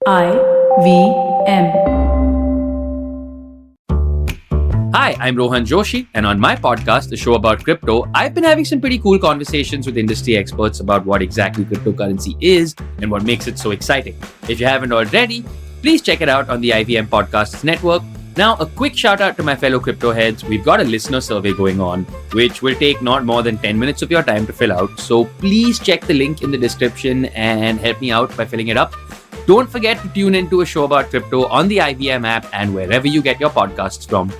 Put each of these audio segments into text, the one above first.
IVM. Hi, I'm Rohan Joshi, and on my podcast, the show about crypto, I've been having some pretty cool conversations with industry experts about what exactly cryptocurrency is and what makes it so exciting. If you haven't already, please check it out on the IVM Podcasts Network. Now, a quick shout out to my fellow crypto heads. We've got a listener survey going on, which will take not more than 10 minutes of your time to fill out. So please check the link in the description and help me out by filling it up. Don't forget to tune into a show about crypto on the IVM app and wherever you get your podcasts from.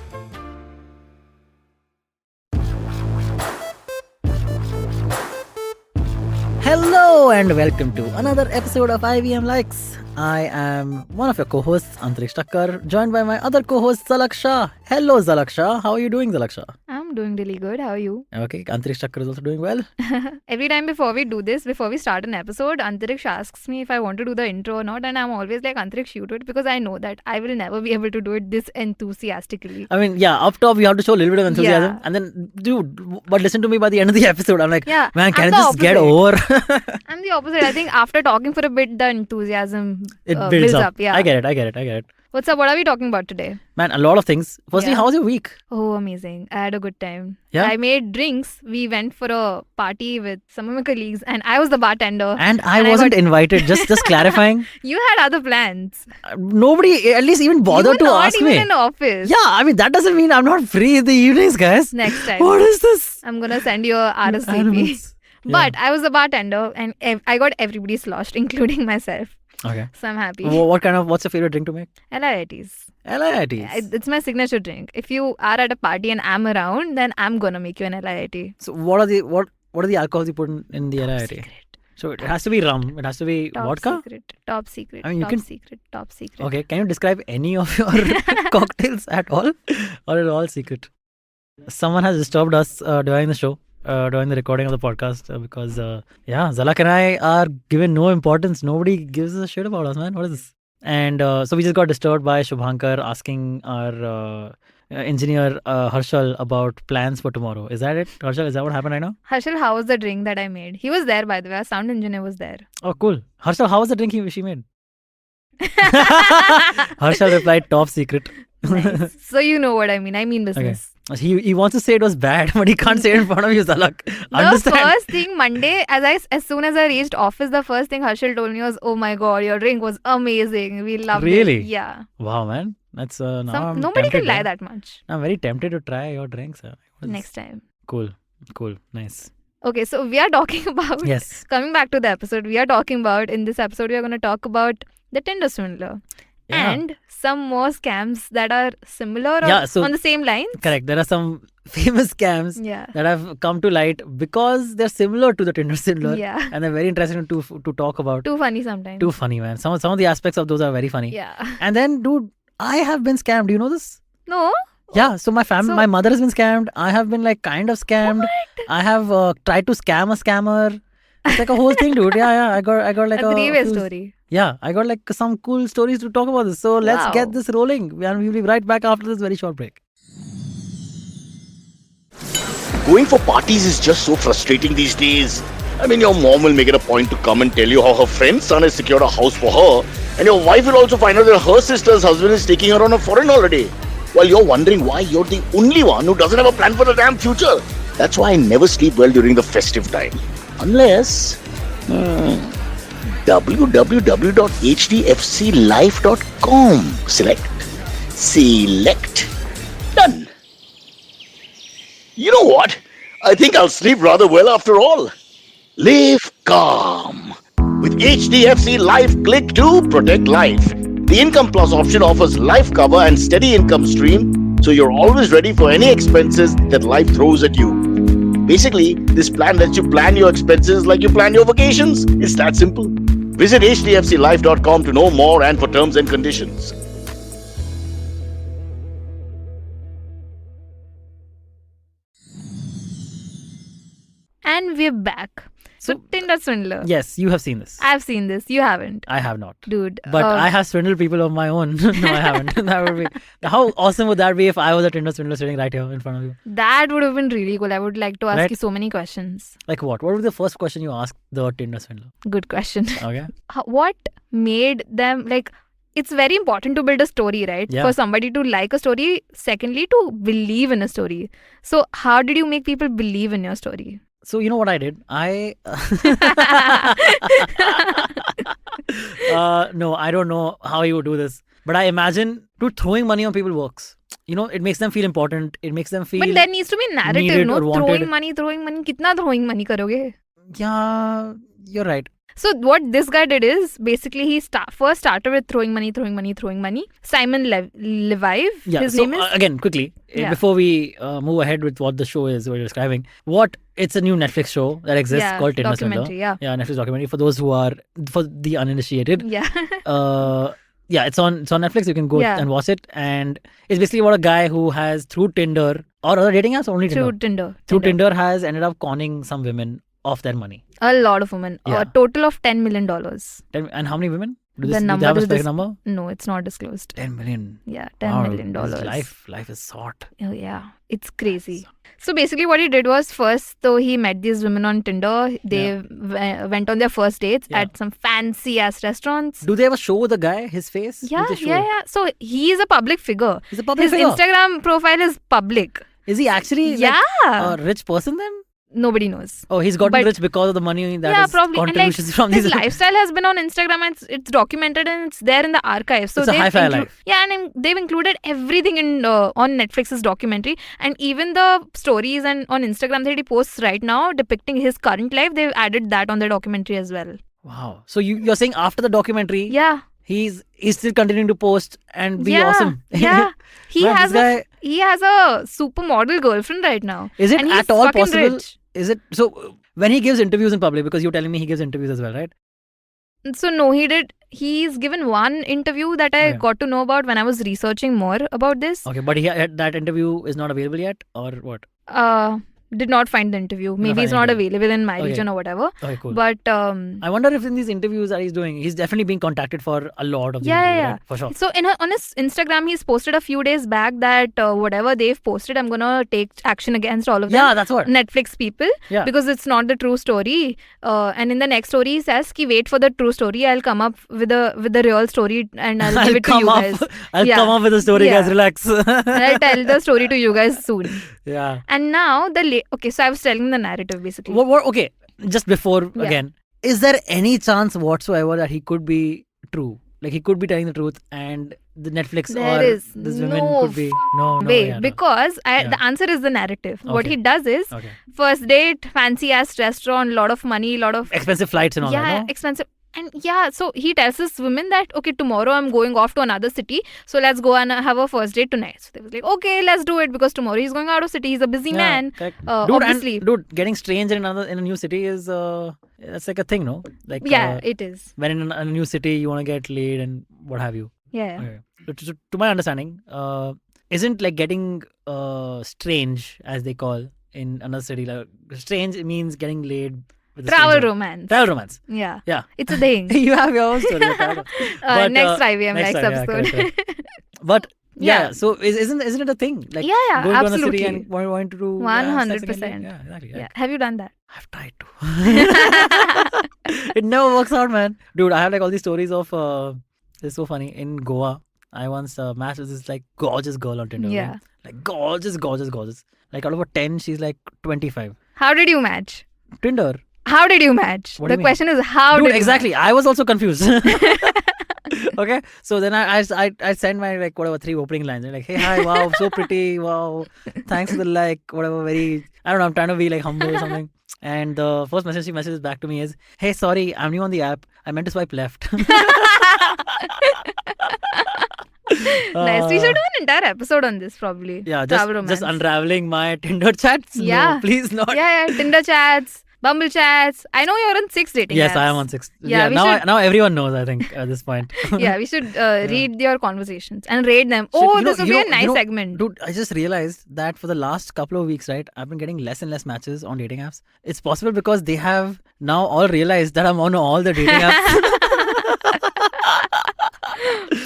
Hello and welcome to another episode of IVM Likes. I am one of your co-hosts, Antariksh, joined by my other co-host, Zalak Shah. Hello, Zalak Shah. How are you doing, Zalak Shah? I'm doing really good. How are you? Okay, Antariksh is also doing well. Every time before we start an episode, Antariksh asks me if I want to do the intro or not, and I'm always like, Antariksh, you do it, because I know that I will never be able to do it this enthusiastically. I mean, yeah, up top, you have to show a little bit of enthusiasm. And then, dude, but listen to me by the end of the episode. I'm like, man, can it just get over? I'm the opposite. I think after talking for a bit, the enthusiasm builds up. Yeah. I get it. What's up? What are we talking about today? Man, a lot of things. Firstly, how was your week? Oh, amazing. I had a good time. Yeah? I made drinks. We went for a party with some of my colleagues and I was the bartender. And I wasn't invited. Just clarifying. You had other plans. Nobody at least even bothered to ask me. You were not even in office. Yeah, I mean, that doesn't mean I'm not free in the evenings, guys. Next time. What is this? I'm going to send you a RSVP. But I was the bartender and I got everybody sloshed, including myself. Okay. So I'm happy. What's your favorite drink to make? LIITs. LIITs. It's my signature drink. If you are at a party and I'm around, then I'm gonna make you an LIIT. So what are the alcohols you put in the LIIT? Secret. So it has to be rum. It has to be vodka. Top secret. I mean, Top secret. Okay. Can you describe any of your cocktails at all, or is it all secret? Someone has disturbed us during the show. During the recording of the podcast because Zalak and I are given no importance. Nobody gives a shit about us, man. What is this? And so we just got disturbed by Shubhankar asking our engineer Harshal about plans for tomorrow. Is that it, Harshal? Is that what happened right now? Harshal, how was the drink that I made? He was there, by the way. Our sound engineer was there. Oh, cool. Harshal, how was the drink she made? Harshal replied, top secret. Nice. So you know what I mean. I mean business. Okay. He wants to say it was bad, but he can't say it in front of you, Zalak. The first thing Monday, as soon as I reached office, the first thing Harshal told me was, "Oh my God, your drink was amazing. We loved it." Really? Yeah. Wow, man. That's nobody can lie that much. I'm very tempted to try your drinks. Next time. Cool. Nice. Okay, so we are talking about. Yes. Coming back to the episode, we are talking about in this episode we are going to talk about the Tinder Swindler. Yeah. And some more scams that are similar or on the same lines. Correct. There are some famous scams that have come to light because they're similar to the Tinder Swindler. Yeah. And they're very interesting to talk about. Too funny sometimes. Too funny, man. Some of the aspects of those are very funny. Yeah. And then, dude, I have been scammed. Do you know this? No. Yeah. So my mother has been scammed. I have been kind of scammed. What? I have tried to scam a scammer. It's like a whole thing, dude. Yeah. I got like a three-way story. Yeah, I got some cool stories to talk about this. So let's get this rolling. And we'll be right back after this very short break. Going for parties is just so frustrating these days. I mean, your mom will make it a point to come and tell you how her friend's son has secured a house for her. And your wife will also find out that her sister's husband is taking her on a foreign holiday. While you're wondering why you're the only one who doesn't have a plan for the damn future. That's why I never sleep well during the festive time. Unless... www.hdfclife.com. Select. Done. You know what? I think I'll sleep rather well after all. Live calm. With HDFC Life, click to protect life. The Income Plus option offers life cover and steady income stream, so you're always ready for any expenses that life throws at you. Basically, this plan lets you plan your expenses like you plan your vacations. It's that simple. Visit hdfclife.com to know more and for terms and conditions. And we're back. So Tinder Swindler. Yes, you have seen this. I've seen this. You haven't. I have not. Dude. But I have swindled people of my own. No, I haven't. That would be. How awesome would that be if I was a Tinder swindler sitting right here in front of you? That would have been really cool. I would like to ask Right? you so many questions. Like what? What would be the first question you ask the Tinder swindler? Good question. Okay. What made them like? It's very important to build a story, right? Yeah. For somebody to like a story. Secondly, to believe in a story. So how did you make people believe in your story? So you know what I did? No, I don't know how you would do this. But I imagine throwing money on people works. You know, it makes them feel important. It makes them feel. But there needs to be narrative, needed no? or wanted. Throwing money. Kitna throwing money karoge? Yeah, you're right. So what this guy did is basically he first started with throwing money. Simon Levive, Yeah. his So name is. again, quickly Yeah. before we move ahead with what the show is we're describing, it's a new Netflix show that exists called Tinder Swindler. documentary, yeah. Yeah, Netflix documentary for those for the uninitiated. Yeah. Yeah, it's on Netflix. You can go Yeah. and watch it, and it's basically about a guy who has through Tinder or other dating apps, only Through Tinder. Tinder. Tinder has ended up conning some women of their money. A lot of women. Yeah. A total of $10 million. And how many women? Do The they number have a is specific this- number? No, it's not disclosed. 10 million. Yeah, Wow, $10 million. his life is short. Oh, yeah. It's crazy. So basically what he did was first, though he met these women on Tinder, they went on their first dates Yeah. at some fancy ass restaurants. Do they ever show the guy his face? Do Yeah. they show it? So he is a public figure. He's a public His figure. Instagram profile is public. Is he actually Yeah. a rich person then? Nobody knows. Oh, he's gotten But- rich because of the money that Yeah, is probably. And like, contributions from his these. lifestyle has been on Instagram and it's documented and it's there in the archive. So It's a they've hi-fi life. Yeah, and they've included everything in on Netflix's documentary, and even the stories and on Instagram that he posts right now depicting his current life, they've added that on the documentary as well. Wow. So you're saying after the documentary, Yeah. he's still continuing to post and be awesome. Yeah. He Man, has this he has a supermodel girlfriend right now. Is it and he's at all fucking possible? rich. Is it so? When he gives interviews in public, because you're telling me he gives interviews as well, right? So no, he did. He's given one interview that I Okay. got to know about when I was researching more about this. Okay, but that interview is not available yet, or what? Did not find the interview. Maybe find it's the not interview. available in my Okay. region or whatever. Okay, cool. But I wonder if in these interviews that he's doing, he's definitely being contacted for a lot of these Yeah, interviews, yeah, right? For sure. so on his Instagram, he's posted a few days back that whatever they've posted, I'm gonna take action against all of them. Yeah, that's what. Netflix people, Yeah. because it's not the true story. And in the next story, he says, "Ki wait for the true story. I'll come up with the real story and I'll give it to you guys. I'll Yeah. come up with a story, Yeah. guys. Relax. And I'll tell the story to you guys soon." Yeah. And now okay, so I was telling the narrative basically. Okay, just before Yeah. again, is there any chance whatsoever that he could be true? Like he could be telling the truth, and the Netflix There or is this women no could be no way, yeah, no. because Yeah. the answer is the narrative. What Okay. he does is Okay. first date, fancy ass restaurant, lot of money, lot of Expensive flights and all yeah, that. No? expensive. And yeah, so he tells this woman that okay, tomorrow I'm going off to another city, so let's go and have a first date tonight. So they was like, okay, let's do it, because tomorrow he's going out of city. He's a busy man. Correct. Obviously. Dude, getting strange in a new city is that's like a thing, no? Like Yeah, it is. when in a new city you want to get laid and what have you. Yeah. Okay. So to my understanding, isn't like getting strange as they call in another city. Like strange means getting laid with a Travel stranger. romance. Travel romance. Yeah. Yeah. It's a thing. You have your own story. But, Next IVM next Likes time, yeah, episode. correct. But yeah, Yeah. so isn't it a thing? Like Yeah, going to another city absolutely. and wanting to do 100%. Yeah, exactly. Yeah. Have you done that? I've tried to. It never works out, man. Dude, I have like all these stories of it's so funny. In Goa, I once matched with this like gorgeous girl on Tinder. Yeah. Right? Like gorgeous. Like out of a 10, she's like 25. How did you match? Tinder. How did you match? What do The you mean? question is how Dude, did you exactly. match? I was also confused. Okay, so then I sent my like whatever 3 opening lines. Like, hey, hi, wow, so pretty, wow, thanks for the like, whatever, very, I don't know, I'm trying to be like humble or something. And the first message she messages back to me is, hey, sorry, I'm new on the app. I meant to swipe left. Nice. We should do an entire episode on this probably. Yeah, Travel just romance. unraveling my Tinder chats. Yeah. No, please not. Yeah, Tinder chats. Bumble chats. I know you're on 6 dating Yes, apps. I am on 6. Yeah, we now everyone knows, I think, at this point. Yeah, we should read your conversations and rate them. Oh, this would be a nice segment. Dude, I just realized that for the last couple of weeks, right, I've been getting less and less matches on dating apps. It's possible because they have now all realized that I'm on all the dating apps.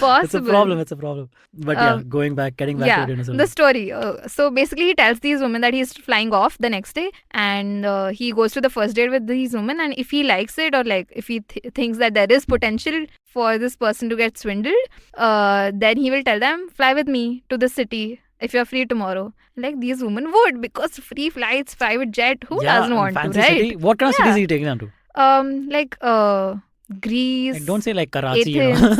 Possible. It's a problem. But getting back to Tinder the story. So basically, he tells these women that he's flying off the next day, and he goes to the first date with these women. And if he likes it, or like if he thinks that there is potential for this person to get swindled, then he will tell them, fly with me to the city if you're free tomorrow. Like these women would, because free flights, private jet, who doesn't want to, right? City. What kind of cities are you taking them to? Greece. Like, don't say like Karachi. Athens.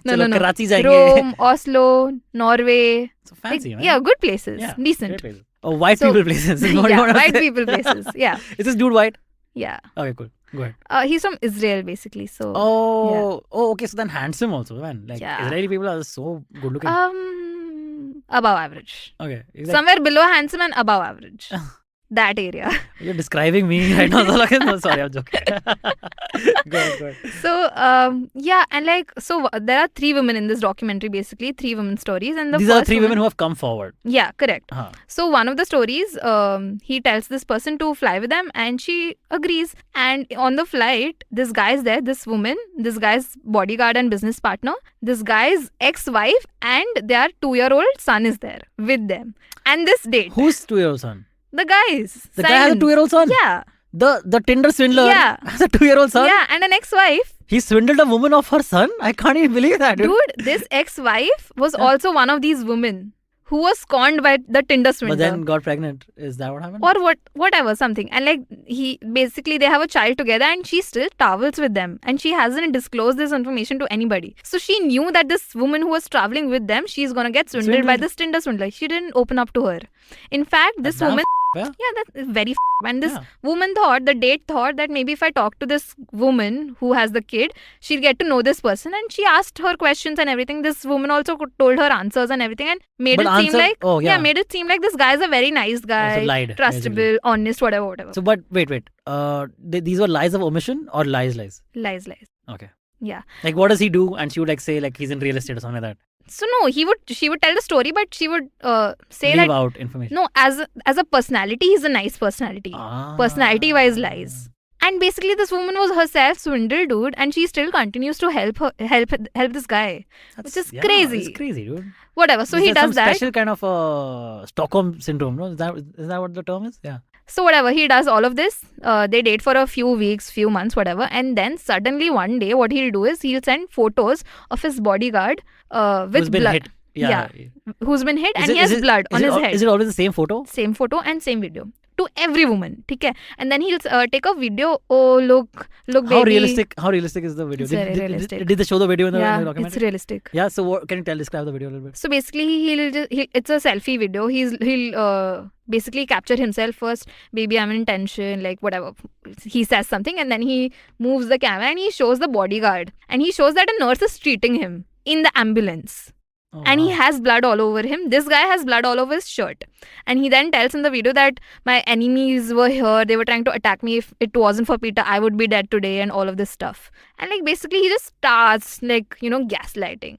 No. Karachi jayenge. Rome, Oslo, Norway. So fancy, man. Yeah, good places. Yeah, Decent. great places. Oh, white people places. White people places. Yeah. Is this dude white? Yeah. Okay, cool. Go ahead. He's from Israel, basically. So. Oh, okay. So then handsome also, man. Like Israeli people are so good looking. Above average. Okay. Somewhere below handsome and above average. That area. You're describing me right now. No, sorry, I'm joking. Go ahead. So, and so there are 3 women in this documentary, basically 3 women stories, and these are 3 women who have come forward. Yeah, correct. So one of the stories, he tells this person to fly with them, and she agrees. And on the flight, this guy is there, this woman, this guy's bodyguard and business partner, this guy's ex-wife, and their 2-year-old son is there with them. And this date. Whose 2-year-old son? The guy's. The guy has a 2-year-old son? Yeah. The Tinder Swindler has a 2-year-old son? Yeah, and an ex-wife. He swindled a woman of her son? I can't even believe that. Dude, this ex-wife was also one of these women who was conned by the Tinder Swindler. But then got pregnant. Is that what happened? Or whatever, something. And like, they have a child together, and she still travels with them. And she hasn't disclosed this information to anybody. So she knew that this woman who was traveling with them, she's gonna get swindled by this Tinder Swindler. She didn't open up to her. In fact, this woman... Yeah, that's very and this woman the date thought that maybe if I talk to this woman who has the kid, she'll get to know this person, and she asked her questions and everything. This woman also told her answers and everything, and made it seem like this guy is a very nice guy, lied, trustable, basically. Honest, whatever. So, but wait. These were lies of omission or lies? Lies. Okay. Yeah. Like, what does he do? And she would like say like he's in real estate or something like that. So no, she would tell the story, but she would say leave that out information. No, as a personality, he's a nice personality. Personality-wise lies. And basically, this woman was herself swindled, dude, and she still continues to help this guy, which is crazy. It's crazy, dude. Whatever. So he does that. Special kind of Stockholm syndrome, no? Is that what the term is? Yeah. So whatever, he does all of this. They date for a few weeks, few months, whatever. And then suddenly one day, what he'll do is he'll send photos of his bodyguard with blood. Hit. Yeah. Who's been hit, and he has blood on his head. Is it always the same photo? Same photo and same video. To every woman, okay? And then he'll take a video. Oh, look, baby. How realistic is the video? It's very realistic. Did they show the video in the documentary? It's realistic. Yeah. So can you describe the video a little bit? So basically, it's a selfie video. He'll basically capture himself first. Baby, I'm in tension. Like whatever. He says something, and then he moves the camera and he shows the bodyguard, and he shows that a nurse is treating him in the ambulance. And he has blood all over him. This guy has blood all over his shirt. And he then tells in the video that my enemies were here. They were trying to attack me. If it wasn't for Peter, I would be dead today, and all of this stuff. And like basically he just starts like, gaslighting.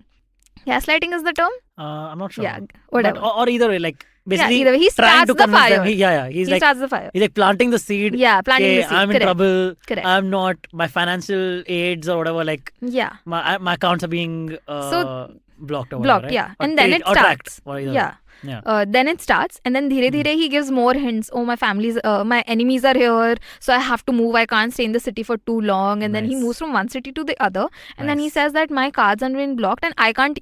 Gaslighting is the term? I'm not sure. Yeah, whatever. But, or either way, like basically either way. He starts the fire. He starts the fire. He's like planting the seed. Yeah, planting the seed. I'm in trouble. Correct. I'm not. My financial aids or whatever. Like my accounts are being blocked or whatever, right? Yeah. And then it starts. Then it starts, and then dhire he gives more hints. Oh, my enemies are here, so I have to move. I can't stay in the city for too long. And then he moves from one city to the other, and then he says that my cards are being blocked, and I can't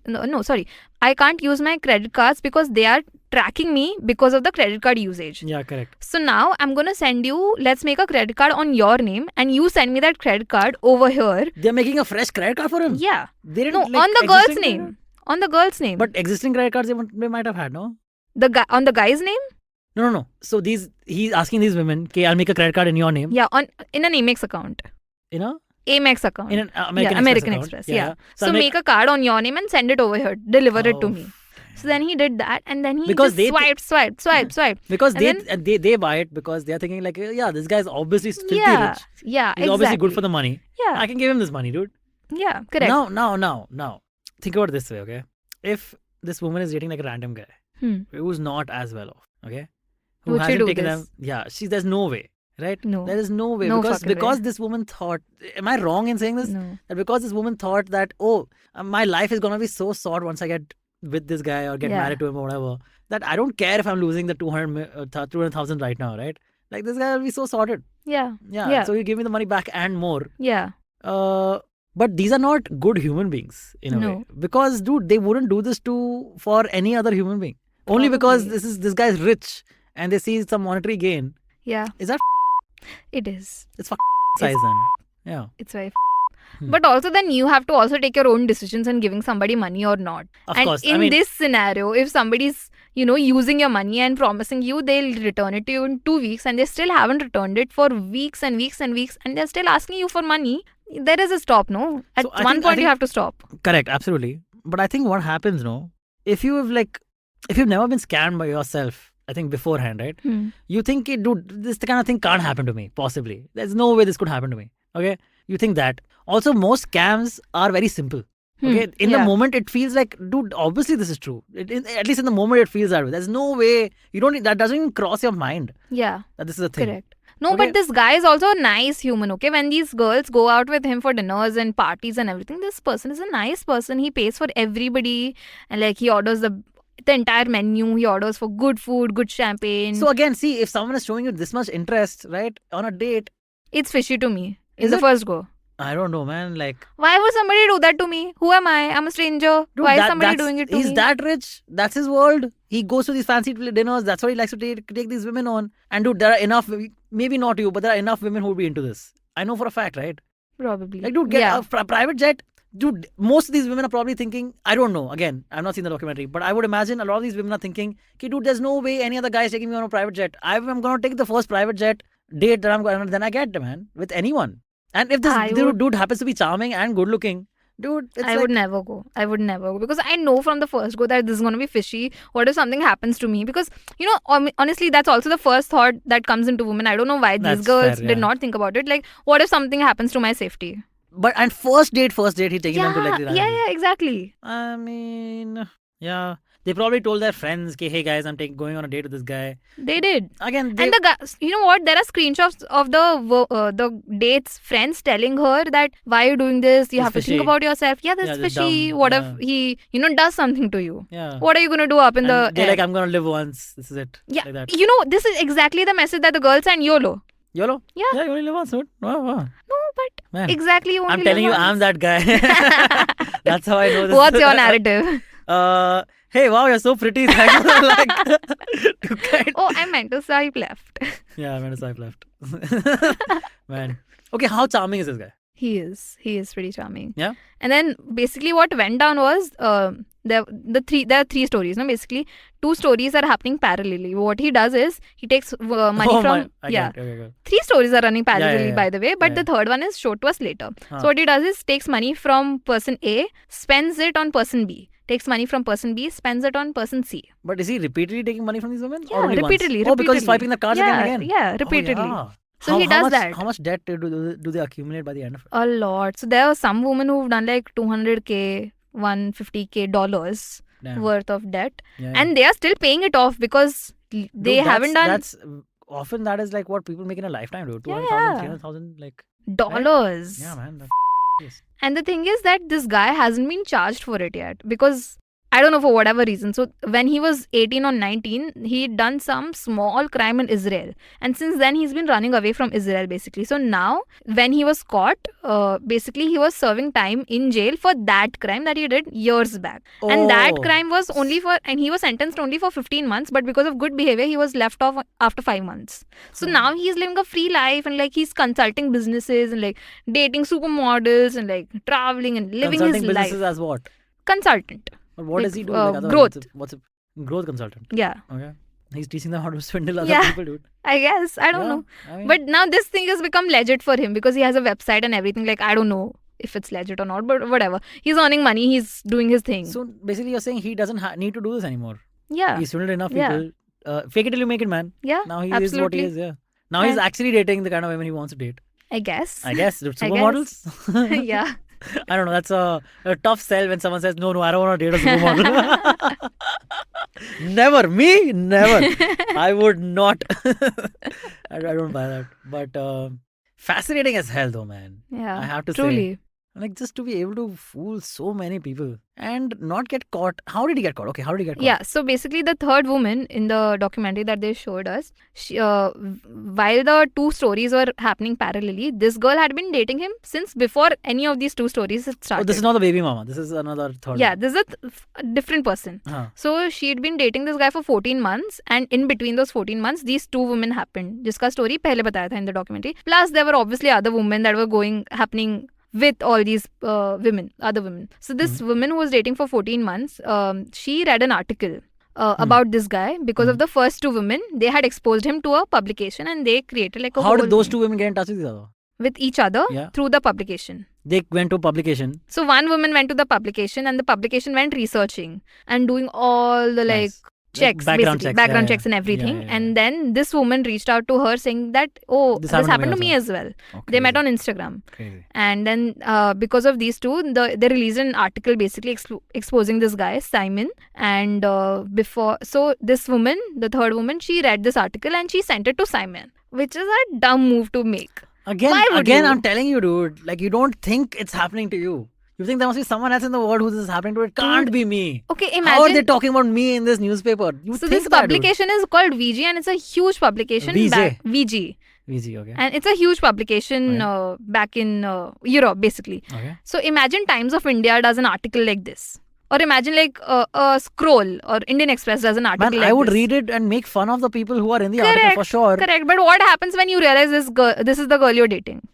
use my credit cards because they are tracking me because of the credit card usage. Yeah, correct. So now I'm gonna send you. Let's make a credit card on your name, and you send me that credit card over here. They're making a fresh credit card for him. Yeah. They didn't on the girl's name. On the girl's name. But existing credit cards they might have had, no? On the guy's name? No. So he's asking these women, okay, I'll make a credit card in your name. Yeah, in an Amex account. In a? Amex account. In an American Express. Yeah. So make a card on your name and send it over here. Deliver it to me. So then he did that, and then he Because just they swiped. Because And they buy it because they are thinking like, yeah, this guy's obviously filthy Yeah, rich. yeah, He's obviously good for exactly. the money. Yeah, I can give him this money, dude. yeah, correct. Now. Think about it this way, okay? If this woman is dating like a random guy who's not as well off, okay? Who Would she hasn't do taken this? them. Yeah, there's no way, right? No. There is no way. No because fucking way. this woman thought, am I wrong in saying this? No. That because this woman thought that, my life is gonna be so short once I get with this guy or get Yeah. married to him or whatever, that I don't care if I'm losing the 200,000 right now, right? Like this guy will be so sorted. Yeah, Yeah. So you give me the money back and more. yeah, But these are not good human beings in a No. way, because dude, they wouldn't do this for any other human being. Only because Probably. this guy is rich and they see some monetary gain. yeah. Is that It is. it's size then? Yeah. It's very. Hmm. But also, then you have to also take your own decisions in giving somebody money or not. Of And course. in this scenario, if somebody's using your money and promising you they'll return it to you in 2 weeks, and they still haven't returned it for weeks and weeks and weeks, and they're still asking you for money, there is a stop, no? At So I one think- point, you have to stop. Correct, absolutely. But I think what happens, no, if you've never been scammed by yourself, I think beforehand, right? You think, dude, this kind of thing can't happen to me, possibly. There's no way this could happen to me. Okay? You think that. Also, most scams are very simple. Okay? In the Yeah. moment, it feels like, dude, obviously this is true. At least in the moment, it feels that way. There's no way. That doesn't even cross your mind Yeah, that this is a thing. correct. No, Okay. but this guy is also a nice human, okay? When these girls go out with him for dinners and parties and everything, this person is a nice person. He pays for everybody, and he orders the entire menu. He orders for good food, good champagne. So again, see, if someone is showing you this much interest, right, on a date, It's fishy to me. Is In the it? first go. I don't know, man. Like, Why would somebody do that to me? Who am I? I'm a stranger. dude, Why is somebody doing it to he's me? that rich. That's his world. He goes to these fancy dinners. That's what he likes to take these women on. And dude, there are enough, maybe not you, but there are enough women who would be into this. I know for a fact, right? Probably. Like, dude, get yeah. a private jet. Dude, most of these women are probably thinking, I don't know. Again, I've not seen the documentary, but I would imagine a lot of these women are thinking, okay, dude, there's no way any other guy is taking me on a private jet. I'm going to take the first private jet date that I'm going to, then I get, man, with anyone. And if this dude happens to be charming and good looking, dude, it's I would never go. Because I know from the first go that this is going to be fishy. What if something happens to me? Because, honestly, that's also the first thought that comes into women. I don't know why these That's girls fair, did yeah. not think about it. Like, what if something happens to my safety? And first date, he taking them to like the yeah, exactly. I mean, yeah. They probably told their friends, okay, hey guys, I'm going on a date with this guy. They did. Again, And the guy, you know what? There are screenshots of the date's friends telling her that why are you doing this? You It's have to fishy. think about yourself. Yeah, that's Yeah, that's fishy. dumb. What Yeah. if he, does something to you? yeah. What are you gonna do up in And the they're air? like, I'm going to live once. This is it. Yeah, Like that. this is exactly the message that the girls send YOLO. YOLO? Yeah. Yeah, you only live once, dude. Wow. No, but Man. exactly. You only I'm telling you, live I'm once. that guy. That's how I know this. What's your narrative? Hey, wow, you're so pretty. Thanks for the like. to kind- Oh, I meant to swipe left. Yeah, I meant to swipe left. Man. Okay, how charming is this guy? He is pretty charming. Yeah. And then basically what went down was there are three stories. No, basically 2 stories are happening parallelly. What he does is he takes money from I get it. Okay. 3 stories are running parallelly, yeah. by the way, but Yeah, the third one is showed to us later. Huh. So what he does is takes money from person A, spends it on person B. Takes money from person B, spends it on person C. But is he repeatedly taking money from these women? Yeah, or only repeatedly. Once? Oh, because he's swiping the cards again and again? Yeah, repeatedly. Oh, yeah. So he does that. How much debt do they accumulate by the end of it? A lot. So there are some women who've done like $200K, $150K dollars Damn. worth of debt, Yeah, and they are still paying it off because they Dude, haven't done That's often that is like what people make in a lifetime, dude. 200,000, Yeah. 300,000, like. dollars. Yeah, man. Yes. And the thing is that this guy hasn't been charged for it yet because I don't know, for whatever reason. So when he was 18 or 19, he'd done some small crime in Israel. And since then, he's been running away from Israel, basically. So now, when he was caught, basically, he was serving time in jail for that crime that he did years back. And that Oh. crime was and he was sentenced only for 15 months. But because of good behavior, he was left off after 5 months. So now he's living a free life and he's consulting businesses and dating supermodels and traveling and living Consulting his life. businesses as what? Consultant. But what does he do? Growth. What's a growth consultant? Yeah. Okay. He's teaching them how to swindle other Yeah. people, dude. I guess. I don't know. I mean, But now this thing has become legit for him because he has a website and everything. I don't know if it's legit or not, but whatever. He's earning money. He's doing his thing. So basically, you're saying he doesn't need to do this anymore. Yeah. He's swindled enough Yeah. people. Fake it till you make it, man. Yeah. Now he is what he absolutely. is. Yeah. Now he's And- actually dating the kind of women he wants to date. I guess. I guess supermodels. Yeah. I don't know. That's a tough sell when someone says, no, I don't want to date a supermodel. Never. Me? Never. I would not. I don't buy that. But fascinating as hell, though, man. Yeah. I have to say. Truly. Like, just to be able to fool so many people and not get caught. How did he get caught? Okay, how did he get caught? Yeah, so basically the third woman in the documentary that they showed us, while the two stories were happening parallelly, this girl had been dating him since before any of these two stories had started. Oh, this is not the baby mama. This is another third. Yeah, this is a different person. Huh. So she'd been dating this guy for 14 months, and in between those 14 months, these two women happened. Jiska story pehle bataya tha in the documentary. Plus, there were obviously other women that were happening with all these other women. So this woman who was dating for 14 months, she read an article about this guy because of the first two women. They had exposed him to a publication and they created like a How whole did those thing two women get in touch with each other? with each other Yeah. through the publication. They went to a publication. So one woman went to the publication and the publication went researching and doing all the Nice. checks, background basically, checks, background yeah, checks and everything. yeah, yeah. And then this woman reached out to her saying that, this happened to me as well. Okay. They met on Instagram. Crazy. And then because of these two, they released an article basically exposing this guy, Simon. And so this woman, the third woman, she read this article and she sent it to Simon, which is a dumb move to make. Why would Again, you? I'm telling you, dude. Like, you don't think it's happening to you. You think there must be someone else in the world who this is happening to. It can't be me. Okay, How are they imagine. talking about me in this newspaper? You So think this that, dude. publication is called VG and it's a huge publication. VJ? VG. Easy, okay. And it's a huge publication back in Europe, basically. Okay. So imagine Times of India does an article like this. Or imagine like a Scroll or Indian Express does an article Man, like I would this. read it and make fun of the people who are in the article for sure. Correct. But what happens when you realize this is the girl you're dating?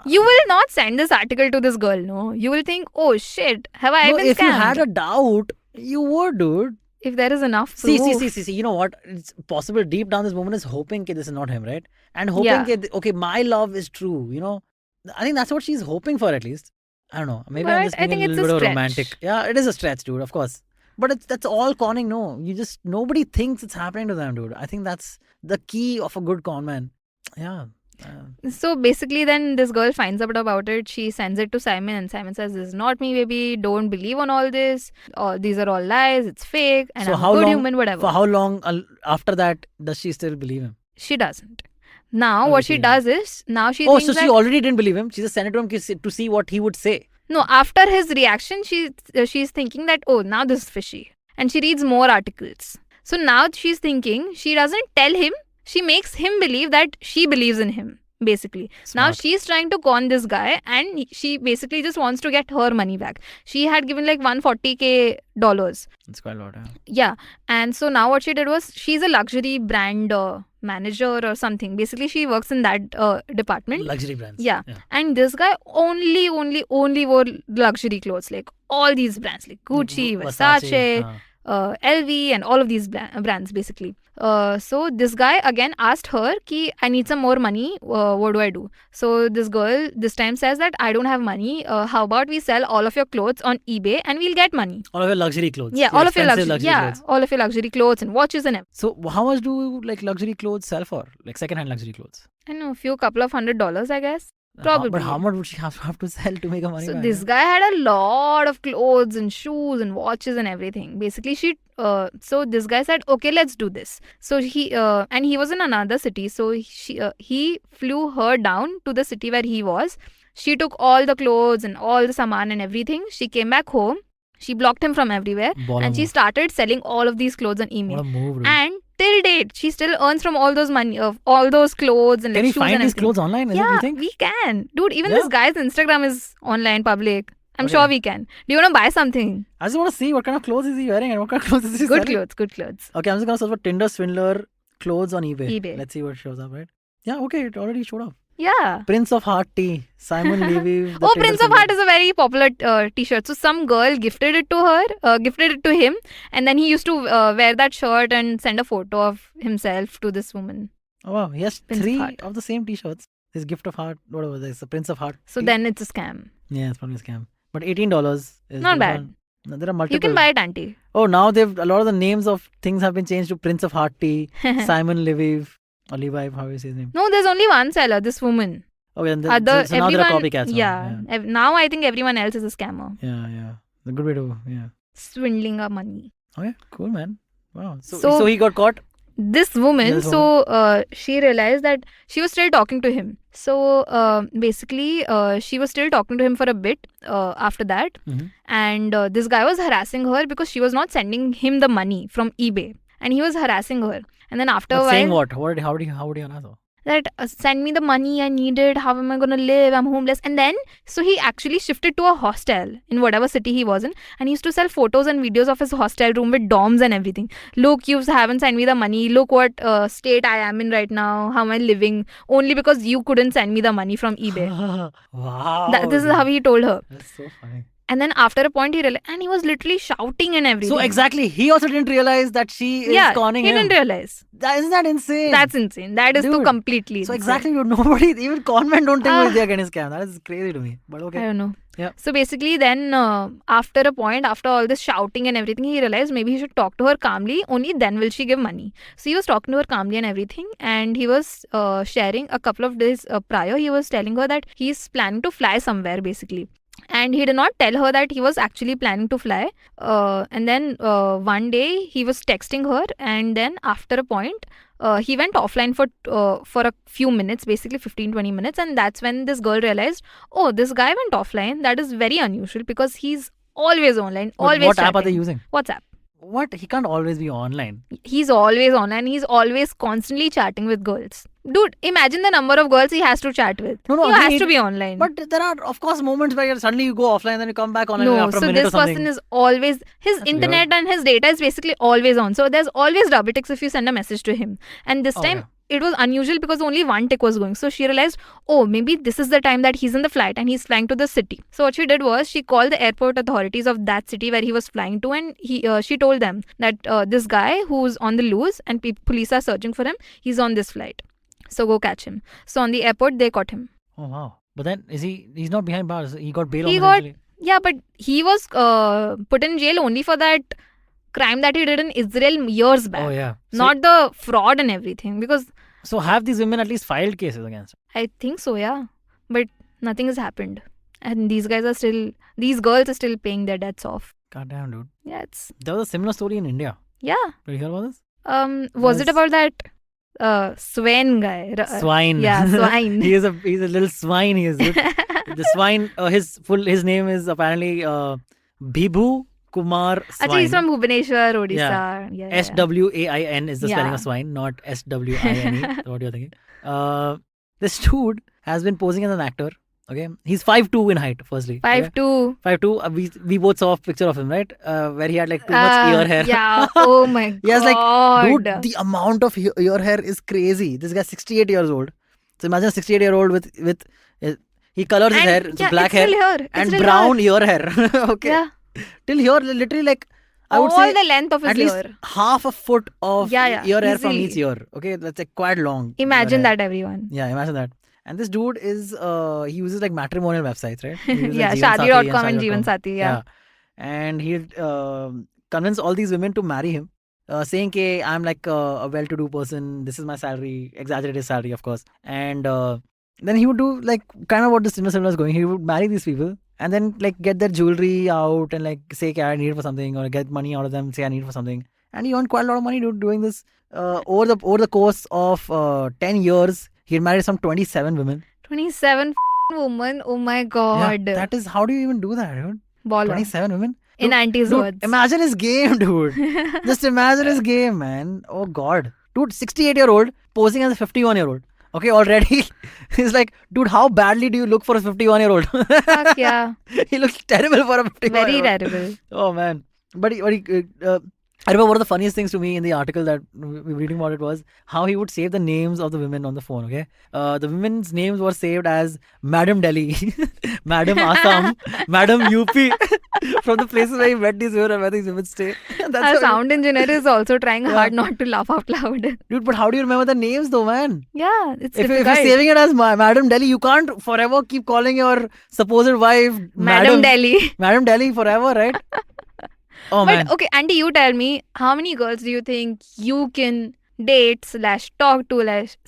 You will not send this article to this girl, no? You will think, oh shit, have I been If scammed? you had a doubt, you would, dude. If there is enough proof. See. You know what? It's possible deep down this woman is hoping that this is not him, right? And hoping Yeah. that, okay, my love is true, you know? I think that's what she's hoping for at least. I don't know. Maybe I'm But just I being think a it's little a bit of stretch. romantic. Yeah, it is a stretch, dude, of course. But that's all conning, no. Nobody thinks it's happening to them, dude. I think that's the key of a good con man. Yeah. So basically, then this girl finds out about it. She sends it to Simon, and Simon says, "This is not me, baby. Don't believe on all this. These are all lies. It's fake. And So I'm how a good long- human, whatever." For how long after that does she still believe him? She doesn't. Now, Oh, what she okay. does is now she Oh, thinks so that she already didn't believe him. She just sent it to him to see what he would say. no. After his reaction, she's thinking that now this is fishy, and she reads more articles. So now she's thinking she doesn't tell him. She makes him believe that she believes in him. Basically, now Smart. she's trying to con this guy, and she basically just wants to get her money back. She had given like $140K. It's quite a lot. Yeah, and so now what she did was she's a luxury brand manager or something. Basically, she works in that department. Luxury brands. Yeah. And this guy only wore luxury clothes, like all these brands, like Gucci, Versace, LV, and all of these brands basically. So this guy again asked her ki I need some more money, what do I do? So this girl this time says that I don't have money, how about we sell all of your clothes on eBay and we'll get money. All of your luxury clothes. Yeah, all of your expensive luxury clothes. all of your luxury clothes and watches and everything. So how much do like luxury clothes sell for? Like second-hand luxury clothes? I know, couple of $100, I guess. But Probably. how much would she have to sell to make a money So back? this guy had a lot of clothes and shoes and watches and everything. Basically, so this guy said, okay, let's do this. So he was in another city. So he flew her down to the city where he was. She took all the clothes and all the saman and everything. She came back home. She blocked him from everywhere. Baller And she move. started selling all of these clothes on What email. a move, dude. And till date, she still earns from all those money of all those clothes and Can like, you shoes and find these everything. clothes online? Is it, Yeah, you think? we can. Dude, even Yeah. this guy's Instagram is online, public. I'm Okay. sure we can. Do you want to buy something? I just want to see what kind of clothes is he wearing and what kind of clothes is he Good selling. clothes, good clothes. Okay, I'm just going to search for Tinder Swindler clothes on eBay. eBay. Let's see what shows up, right? Yeah, okay, it already showed up. Yeah. Prince of Heart Tea, Simon Levy. Oh, Prince of Heart is a very popular t-shirt. So some girl gifted it to her, gifted it to him. And then he used to wear that shirt and send a photo of himself to this woman. Oh, wow. He has Prince of 3 Heart. of the same t-shirts. His gift of heart, whatever this, the Prince of Heart. So tea. then it's a scam. Yeah, it's probably a scam. But $18 is Not this bad. one. No, there are multiple. You can buy it, auntie. Oh, now a lot of the names of things have been changed to Prince of Heart Tea, Simon Leviv, or Leviv, how is his name? No, there's only one seller, this woman. Okay, and Other, so now there are everyone, copycats. yeah. Now I think everyone else is a scammer. Yeah. A good way to, Swindling our money. Okay, cool, man. Wow. So So- he got caught? This woman, This she realized that she was still talking to him. So basically, she was still talking to him for a bit after that. Mhm. And this guy was harassing her because she was not sending him the money from eBay. And he was harassing her. And then after a But while, saying what? How would he harass her? that send me the money, I need it, how am I going to live, I'm homeless. And then, so he actually shifted to a hostel in whatever city he was in, and he used to sell photos and videos of his hostel room with dorms and everything. Look, you haven't sent me the money, look what state I am in right now, how am I living, only because you couldn't send me the money from eBay. Wow. This is how he told her. That's so funny. And then after a point he realized, and he was literally shouting and everything. So exactly, he also didn't realize that she is conning he him. didn't realize. Isn't that insane? That's insane. That is too Dude. completely So insane. exactly, nobody, even con men don't think they are getting scammed. That is crazy to me. But I okay. don't know. Yeah. So basically then after a point, after all this shouting and everything, he realized maybe he should talk to her calmly. Only then will she give money. So he was talking to her calmly and everything. And he was sharing a couple of days prior. He was telling her that he's planning to fly somewhere basically. And he did not tell her that he was actually planning to fly. And then one day he was texting her. And then after a point, he went offline for a few minutes, basically 15-20 minutes. And that's when this girl realized, oh, this guy went offline. That is very unusual because he's always online, But always what app are they chatting. using? WhatsApp. What? He can't always be online. He's always online. He's always constantly chatting with girls. Dude, imagine the number of girls he has to chat with. No, he has agreed. to be online. But there are, of course, moments where suddenly you go offline and then you come back online No, after a so minute or this something. person is always, his That's internet and his data is basically always on. So there's always double ticks if you send a message to him. And this Oh, time yeah. it was unusual because only one tick was going. So she realized, oh, maybe this is the time that he's in the flight and he's flying to the city. So what she did was she called the airport authorities of that city where he was flying to, and she told them that this guy who's on the loose and police are searching for him, he's on this flight. So go catch him. So on the airport, they caught him. Oh, wow. But then, he's not behind bars. He got bail He on got- eventually. Yeah, but he was put in jail only for that crime that he did in Israel years back. Oh, yeah. So, Not the fraud and everything. Because so have these women at least filed cases against him? I think so, yeah. But nothing has happened. And these girls are still paying their debts off. God damn, dude. Yeah, it's, There was a similar story in India. yeah. Did you hear about this? Was it Yes. about that Swain guy? Swine. Yeah, Swine. he's a little swine. He is. Dude. The swine. His name is apparently Bibhu Kumar Swain. Actually, he's from Bhubaneswar, Odisha. Yeah. SWAIN is the spelling Yeah. of swine, not SWINE. What you're thinking? This dude has been posing as an actor. Okay, he's 5'2" in height. Firstly, 5'2". 5'2". We both saw a picture of him, right? Where he had like too much ear hair. Yeah. Oh my god. He has like, dude, the amount of ear hair is crazy. This guy's 68 years old. So imagine a 68-year-old with he colors his hair, so black it's hair still here. It's and still brown here. ear hair. Okay, Yeah. till here, literally like I would All say the length of his at least ear. half a foot of Yeah, ear hair from easily. each ear. Okay, that's like quite long. Imagine ear hair. that, everyone. Yeah, imagine that. And this dude is he uses like matrimonial websites, right? He uses, Yeah, like, Jeevan Sathi Shadi.com and Jeevan Shadi.com. Sathi. Yeah. And he convinced all these women to marry him, saying, "K, I'm like a well-to-do person. This is my salary, exaggerated salary, of course." And then he would do like kind of what the Tinder Swindler is going. He would marry these people and then like get their jewelry out and like say, "Okay, I need it for something," or get money out of them, say, "I need it for something." And he earned quite a lot of money doing this. Over the course of 10 years, he had married some 27 women. 27 women. Oh my god. Yeah, that is, how do you even do that, dude? Baller. 27 women? In auntie's Dude, words. imagine his game, dude. Just imagine his game, man. Oh god. Dude, 68-year-old posing as a 51-year-old. Okay, already he's like, dude, how badly do you look for a 51-year-old? Fuck yeah. He looks terrible for a 51-year-old. Very terrible. Oh man. But I remember one of the funniest things to me in the article that we were reading about it was how he would save the names of the women on the phone. Okay, the women's names were saved as Madam Delhi, Madam Assam, Madam UP, from the places where he met these women and where these women stay. That's Our how sound engineer is also trying hard not to laugh out loud. dude, but how do you remember the names though, man? Yeah, it's If difficult. you're saving it as Madam Delhi, you can't forever keep calling your supposed wife Madam Delhi. Madam Delhi forever, right? Oh But man. okay, Auntie, you tell me, how many girls do you think you can date / talk to /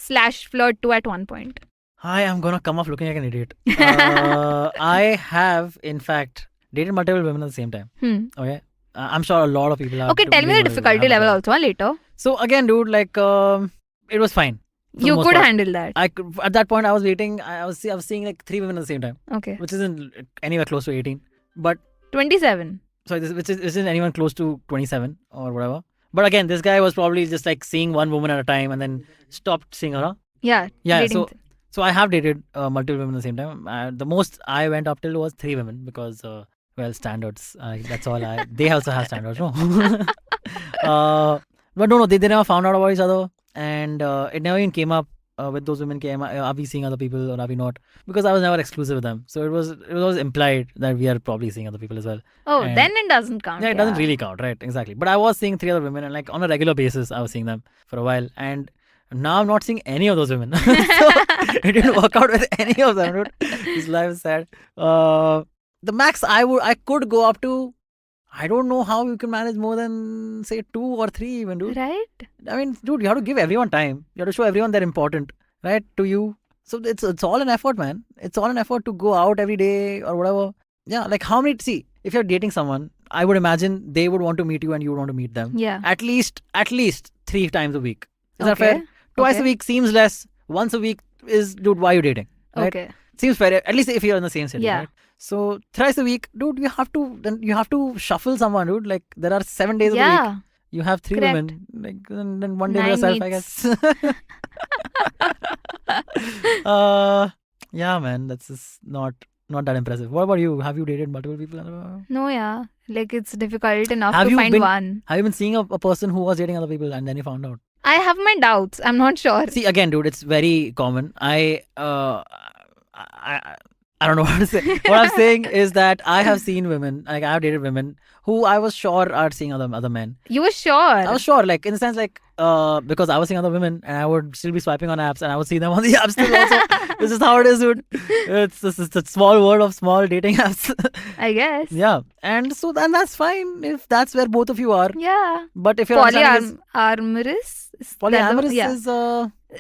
flirt to at one point? Hi, I'm gonna come off looking like an idiot. I have, in fact, dated multiple women at the same time. Okay, I'm sure a lot of people have. Okay, tell me the difficulty level also later. So again, dude, like, it was fine. for the You most could part. handle that. I could, at that point, I was dating. I was seeing like 3 women at the same time, Okay. which isn't anywhere close to 18. But 27. sorry, which isn't anyone close to 27 or whatever. But again, this guy was probably just like seeing one woman at a time and then stopped seeing her. Huh? Yeah. Yeah. dating So I have dated multiple women at the same time. The most I went up till was 3 women because, well, standards. That's all. They also have standards, no? But no, they never found out about each other, and it never even came up with those women. Are we seeing other people or are we not? Because I was never exclusive with them, so it was always implied that we are probably seeing other people as well. Oh, And- then it doesn't count. Yeah, it doesn't really count, right? Exactly. But I was seeing 3 other women, and like on a regular basis, I was seeing them for a while, and now I'm not seeing any of those women. So it didn't work out with any of them, dude. This life is sad. The max I could go up to, I don't know how you can manage more than say 2 or 3 even, dude. Right? I mean, dude, you have to give everyone time. You have to show everyone they're important, right? To you. So it's all an effort, man. It's all an effort to go out every day or whatever. Yeah, like how many? See, if you're dating someone, I would imagine they would want to meet you and you would want to meet them. Yeah. At least 3 times a week. Is that Okay. fair? Twice Okay. a week seems less. Once a week is, dude, why are you dating? Right? Okay. Seems fair. At least if you're in the same city. Yeah. Right? So thrice a week, dude, you have to shuffle someone, dude. Like there are 7 days of the week. Yeah. You have 3 Correct. women, like and then 1 day 9 yourself, meets. I guess. Yeah, man, that's just not that impressive. What about you? Have you dated multiple people? No, yeah. Like it's difficult enough Have to you find been- one. Have you been seeing a person who was dating other people and then you found out? I have my doubts. I'm not sure. See, again, dude, it's very common. I don't know what to say. What I'm saying is that I have seen women, like I have dated women who I was sure are seeing other men. You were sure. I was sure, like in the sense, like because I was seeing other women and I would still be swiping on apps and I would see them on the apps still also. This is how it is, dude. It's a small world of small dating apps. I guess. Yeah, and so then that's fine if that's where both of you are. Yeah. But if you're understanding Polyamorous? Is that the- polyamorous yeah. is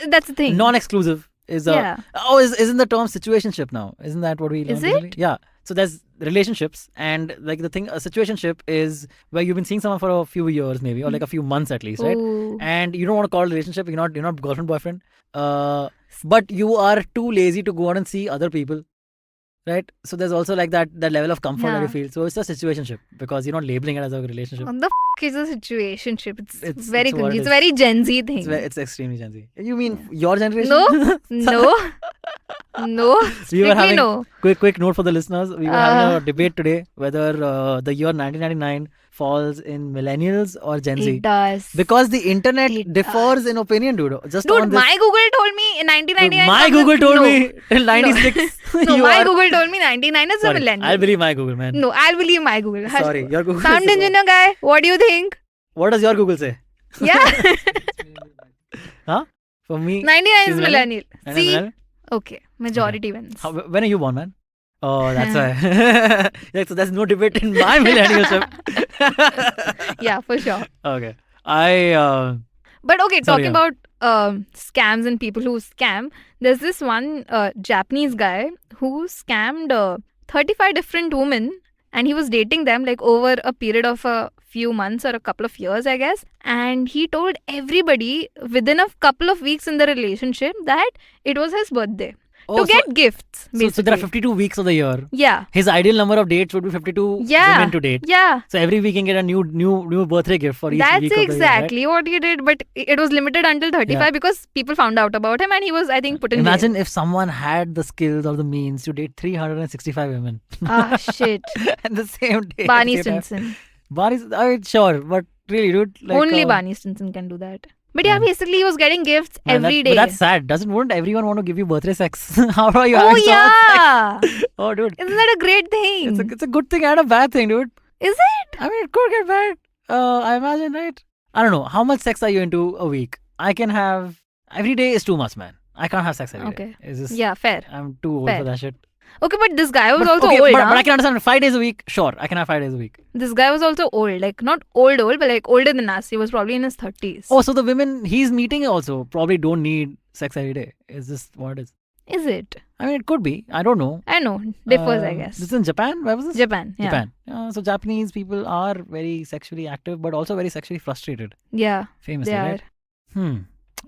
That's the thing. non-exclusive. Yeah. Isn't the term situationship now? Isn't that what we learned Is recently? it? Yeah. So there's relationships and like the thing, a situationship is where you've been seeing someone for a few years maybe or like a few months at least, right? Ooh. And you don't want to call it a relationship. You're not girlfriend boyfriend. But you are too lazy to go out and see other people, right? So there's also like that level of comfort that you Yeah. feel. So it's a situationship because you're not labeling it as a relationship. What the is a situationship? It's very it's what confusing. it It's is. very Gen Z thing. It's extremely Gen Z. You mean your generation? No, no, no. We were Strictly having no. quick note for the listeners. We were having a debate today whether the year 1999 falls in millennials or Gen Z. It does. Because the internet It differs in opinion, dude. Just Dude, on this. my Google told me in 1999. My I'm Google told no. me till 96. No, you my are- Google told me 99 is a Sorry, millennial. I'll believe my Google, man. No, I'll believe my Google. Hush. Sorry, your Google. Sound is wrong. engineer guy, what do you think? What does your Google say? Yeah. Huh? For me, 99 she's is millennial. and See? millennial? Okay. Majority wins. When are you born, man? Oh, that's why. Yeah, so there's no debate in my millennialship. Yeah, for sure. Okay. But okay, Sorry, talking about scams and people who scam, there's this one Japanese guy who scammed 35 different women and he was dating them like over a period of a few months or a couple of years, I guess. And he told everybody within a couple of weeks in the relationship that it was his birthday to get gifts. Basically. So there are 52 weeks of the year. Yeah. His ideal number of dates would be 52 women to date. Yeah. So every week you can get a new birthday gift for each That's week of the year, right? exactly what he did, but it was limited until 35 Yeah. because people found out about him and he was, I think, put in Imagine if someone had the skills or the means to date 365 women jail. Ah, shit. at the same day. Barney Same time. Stinson. Barney, sure, but Really, dude. Like, Only Barney Stinson can do that. But yeah, Man. basically he was getting gifts every day. But that's sad. Wouldn't everyone want to give you birthday sex? How are you Oh having so much yeah! sex? Oh, dude. Isn't that a great thing? It's a good thing and a bad thing, dude. Is it? I mean, it could get bad. I imagine, right? I don't know. How much sex are you into a week? I can have... Every day is too much, man. I can't have sex every day. Okay. It's just... Yeah, fair. I'm too old Fair. for that shit. Okay, but this guy was But, also okay, old. but huh? I can understand 5 days a week. Sure, I can have 5 days a week. This guy was also old. Like, not old, but like older than us. He was probably in his 30s. Oh, so the women he's meeting also probably don't need sex every day. Is this what it is? Is it? I mean, it could be. I don't know. I know. Differs, I guess. This is in Japan? Where was this? Japan. Yeah. Japan. So Japanese people are very sexually active, but also very sexually frustrated. Yeah. Famously, They are. right?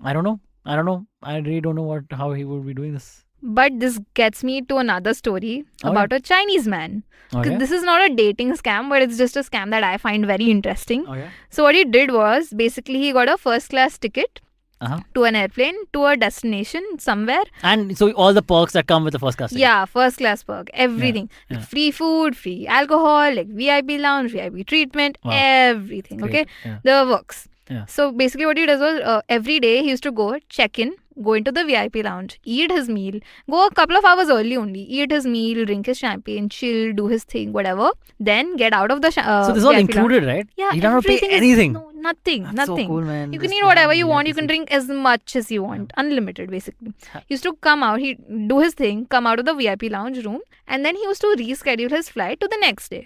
I don't know. I really don't know how he would be doing this. But this gets me to another story about a Chinese man. Because Okay. this is not a dating scam, but it's just a scam that I find very interesting. Okay. So what he did was basically he got a first class ticket Uh-huh. to an airplane to a destination somewhere. And so all the perks that come with the first class ticket. Yeah, first class perk, everything. yeah. Free food, free alcohol, like VIP lounge, VIP treatment, Wow. everything. Great. Okay, Yeah. the works. Yeah. So basically, what he does was every day he used to go check in, go into the VIP lounge, eat his meal, go a couple of hours early only, eat his meal, drink his champagne, chill, do his thing, whatever. Then get out of the So this is all VIP lounge. included, right? Yeah, you don't have to pay everything is- anything. no, nothing, That's nothing. so cool, man. You This can eat man, whatever you want. VIP You can seat. drink as much as you want. Unlimited, basically. He used to come out, he do his thing, come out of the VIP lounge room, and then he used to reschedule his flight to the next day.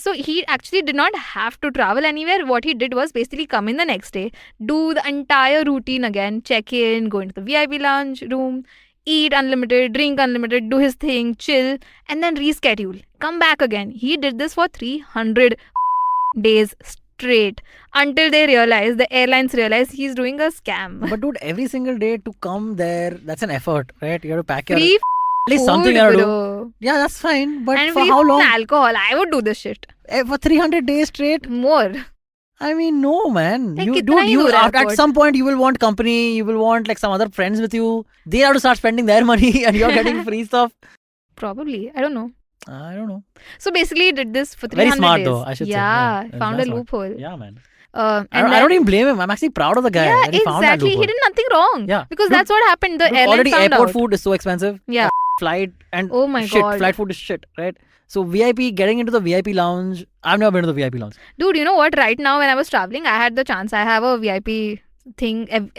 So he actually did not have to travel anywhere. What he did was basically come in the next day, do the entire routine again, check in, go into the VIP lounge room, eat unlimited, drink unlimited, do his thing, chill, and then reschedule. Come back again. He did this for 300 days straight until they realized, the airlines realized he's doing a scam. But dude, every single day to come there, that's an effort, right? You have to pack your... Free At least food, something you have to do. bro. Yeah, that's fine. But And for free how long? alcohol. I would do this shit. For 300 days straight? More. I mean, no, man. Like, You, kitna dude, hi you dura hai at airport? some point you will want company. You will want like some other friends with you. They have to start spending their money, and you're getting free stuff. Probably. I don't know. I don't know. So basically, he did this for 300 Very smart days. though, I should say. Yeah, Yeah, found a that's smart. loophole. Yeah, man. And I then- don't even blame him. I'm actually proud of the guy. Yeah, that he found that exactly. He loophole. did nothing wrong. Yeah. Because Dude, that's what happened. The Dude, airline already found airport out. food is so expensive. Yeah. Flight and Oh my shit. God. Flight food is shit, right? So VIP, getting into the VIP lounge. I've never been to the VIP lounge. Dude, you know what? Right now, when I was traveling, I had the chance. I have a VIP thing.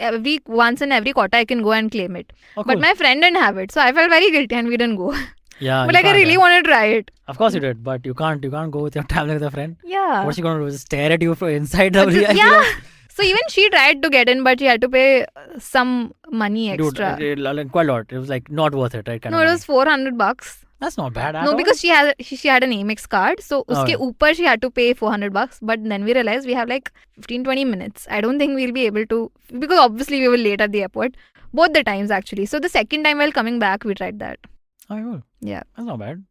Once in every quarter, I can go and claim it. Oh, But cool. my friend didn't have it. So I felt very guilty and we didn't go. Yeah. But you like, I can't, really want to try it. Of course you did, but you can't go with your traveling with a friend. Yeah. What's she gonna do? Just stare at you from inside the But VIP yeah. lounge? So even she tried to get in, but she had to pay some money extra. Dude, like, quite a lot. It was like not worth it, right? Kind No, of it money. was $400. That's not bad at No, all. because she had an Amex card. So uske Okay. upar she had to pay $400. But then we realized we have like 15-20 minutes. I don't think we'll be able to, because obviously we were late at the airport. Both the times actually. So the second time while coming back, we tried that. Oh, cool. Yeah. That's not bad.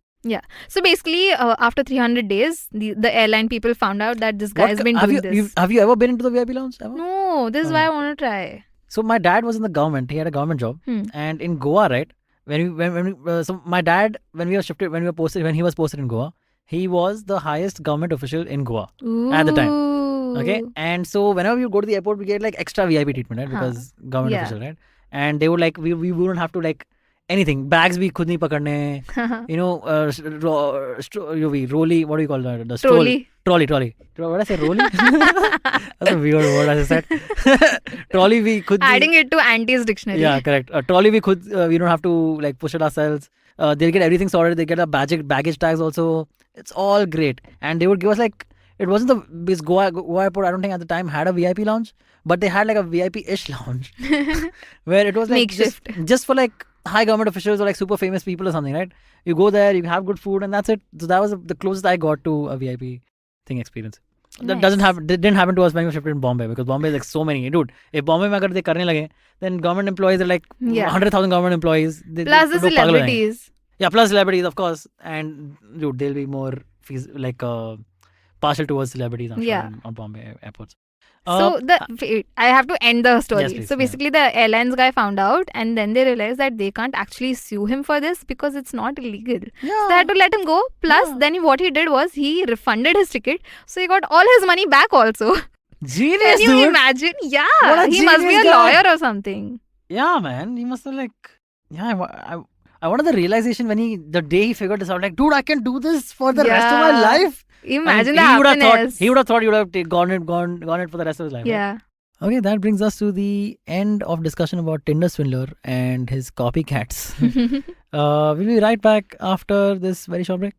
So basically, after 300 days, the airline people found out that this guy's been have doing you, this. have you ever been into the VIP lounge? Ever? No, this is why I want to try. So my dad was in the government. He had a government job, and in Goa, right? So my dad, when he was posted in Goa, he was the highest government official in Goa at the time. Okay, and so whenever you go to the airport, we get like extra VIP treatment, right? Because government Yeah. official, right? And they would like we wouldn't have to like anything. Bags bhi khud nahi pakadne. You know, rolly. What do you call that? The Trolley. Trolley. What did I say? Rolly? That's a weird word I said. Trolley we could. Adding it to Auntie's dictionary. Yeah, correct. Trolley we could. We don't have to like push it ourselves. They'll get everything sorted. They get a baggage tags also. It's all great, and they would give us like. It wasn't this Goa airport. I don't think at the time had a VIP lounge, but they had like a VIP-ish lounge where it was like Makeshift. just for like high government officials or like super famous people or something, right? You go there, you have good food, and that's it. So that was the closest I got to a VIP thing experience. That didn't happen to us when we shifted in Bombay, because Bombay is like so many. Dude, if Bombay mein agar they karne lage, then government employees are like 100,000 government employees. Plus the celebrities. Yeah, plus celebrities, of course. And dude, they'll be more partial towards celebrities, I'm sure, on Bombay airports. So wait, I have to end the story. Yes, please, so basically, the airlines guy found out, and then they realized that they can't actually sue him for this because it's not illegal. Yeah. So they had to let him go. Plus, then what he did was he refunded his ticket, so he got all his money back also. Genius, Can you dude. imagine? What Yeah, a he must be a genius guy. lawyer or something. Yeah, man. He must have I wanted the realization when the day he figured this out, like, dude, I can do this for the rest of my Yeah. life. Imagine And the he would have happiness. thought he would have gone it for the rest of his life. Right? Yeah. Okay, that brings us to the end of discussion about Tinder Swindler and his copycats. We'll be right back after this very short break.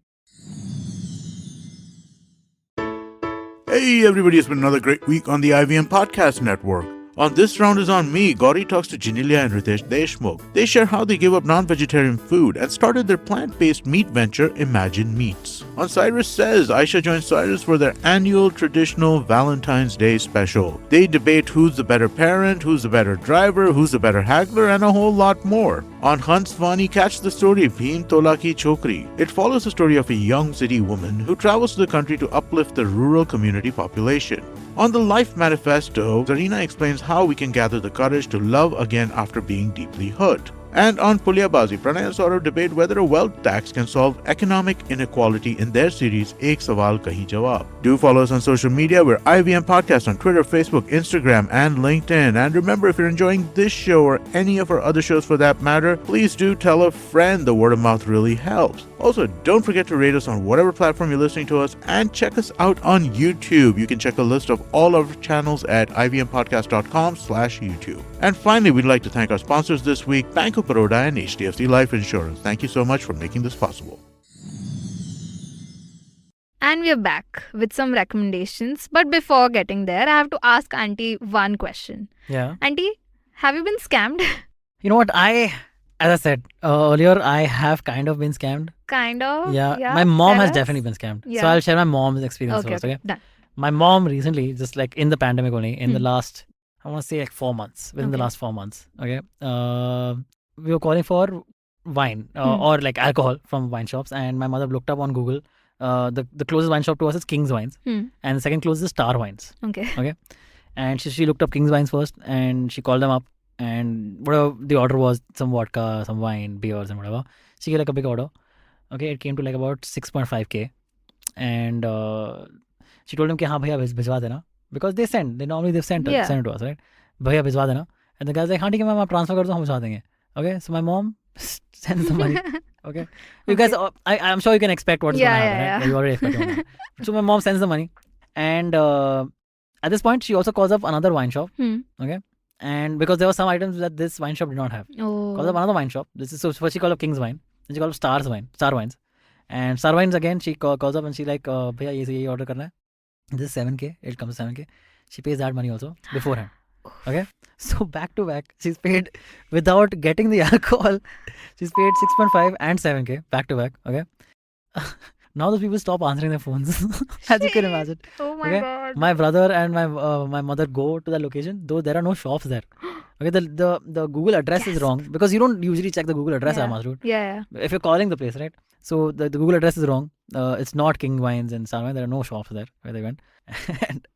Hey everybody, it's been another great week on the IVM Podcast Network. On This Round is on Me, Gauri talks to Jinilia and Ritesh Deshmukh. They share how they gave up non-vegetarian food and started their plant-based meat venture, Imagine Meats. On Cyrus Says, Aisha joins Cyrus for their annual traditional Valentine's Day special. They debate who's the better parent, who's the better driver, who's the better haggler, and a whole lot more. On Hans Vani, catch the story Bhim Tola Ki Chokri. It follows the story of a young city woman who travels to the country to uplift the rural community population. On the Life Manifesto, Zarina explains how we can gather the courage to love again after being deeply hurt. And on Pulyabazi, Pranay and Saurav debate whether a wealth tax can solve economic inequality in their series Ek Sawal Kahi Jawab. Do follow us on social media. We're IVM Podcast on Twitter, Facebook, Instagram, and LinkedIn. And remember, if you're enjoying this show or any of our other shows for that matter, please do tell a friend. The word of mouth really helps. Also, don't forget to rate us on whatever platform you're listening to us and check us out on YouTube. You can check a list of all our channels at ivmpodcast.com/YouTube. And finally, we'd like to thank our sponsors this week, Bank of Baroda and HDFC Life Insurance. Thank you so much for making this possible. And we're back with some recommendations. But before getting there, I have to ask Auntie one question. Yeah. Auntie, have you been scammed? You know what? As I said earlier, I have kind of been scammed. Kind of. Yeah. My mom tell has us. definitely been scammed. Yeah. So I'll share my mom's experience Okay, first. okay. Okay. Done. My mom recently, just like in the pandemic only, in the last, I want to say like 4 months, within the Okay. last 4 months. Okay. We were calling for wine or like alcohol from wine shops, and my mother looked up on Google. The closest wine shop to us is King's Wines, and the second closest is Star Wines. Okay. And she looked up King's Wines first, and she called them up, and whatever the order was, some vodka, some wine, beers, and whatever. She gave like a big order. Okay, it came to like about 6.5K, and she told him कि हाँ भैया भिजवा देना, because they've sent it to us, right? भैया भिजवा देना, and the guy's like हाँ ठीक है मैम आप ट्रांसफर कर दो हम भिजवा देंगे. Okay, so my mom sends the money. Okay, you guys, I'm sure you can expect what's going to happen. Right? You already expect. So my mom sends the money, and at this point she also calls up another wine shop. Okay, and because there were some items that this wine shop did not have, calls up another wine shop. This is so first she called up King's Wine, then she called up Star Wines, and Star Wines again she calls up and she like भैया ये order करना है. This is 7K. It comes to 7K. She pays that money also beforehand. Okay, so back to back, she's paid without getting the alcohol. She's paid 6.5 and 7K back to back. Okay, now those people stop answering their phones, as you can imagine. Oh my Okay, god. my brother and my mother go to the location, though there are no shops there. Okay, the Google address is wrong, because you don't usually check the Google address, Yeah. Almas, dude. Yeah. If you're calling the place, right? So the Google address is wrong. It's not King Wines and Star Wines. There are no shops there where they went. And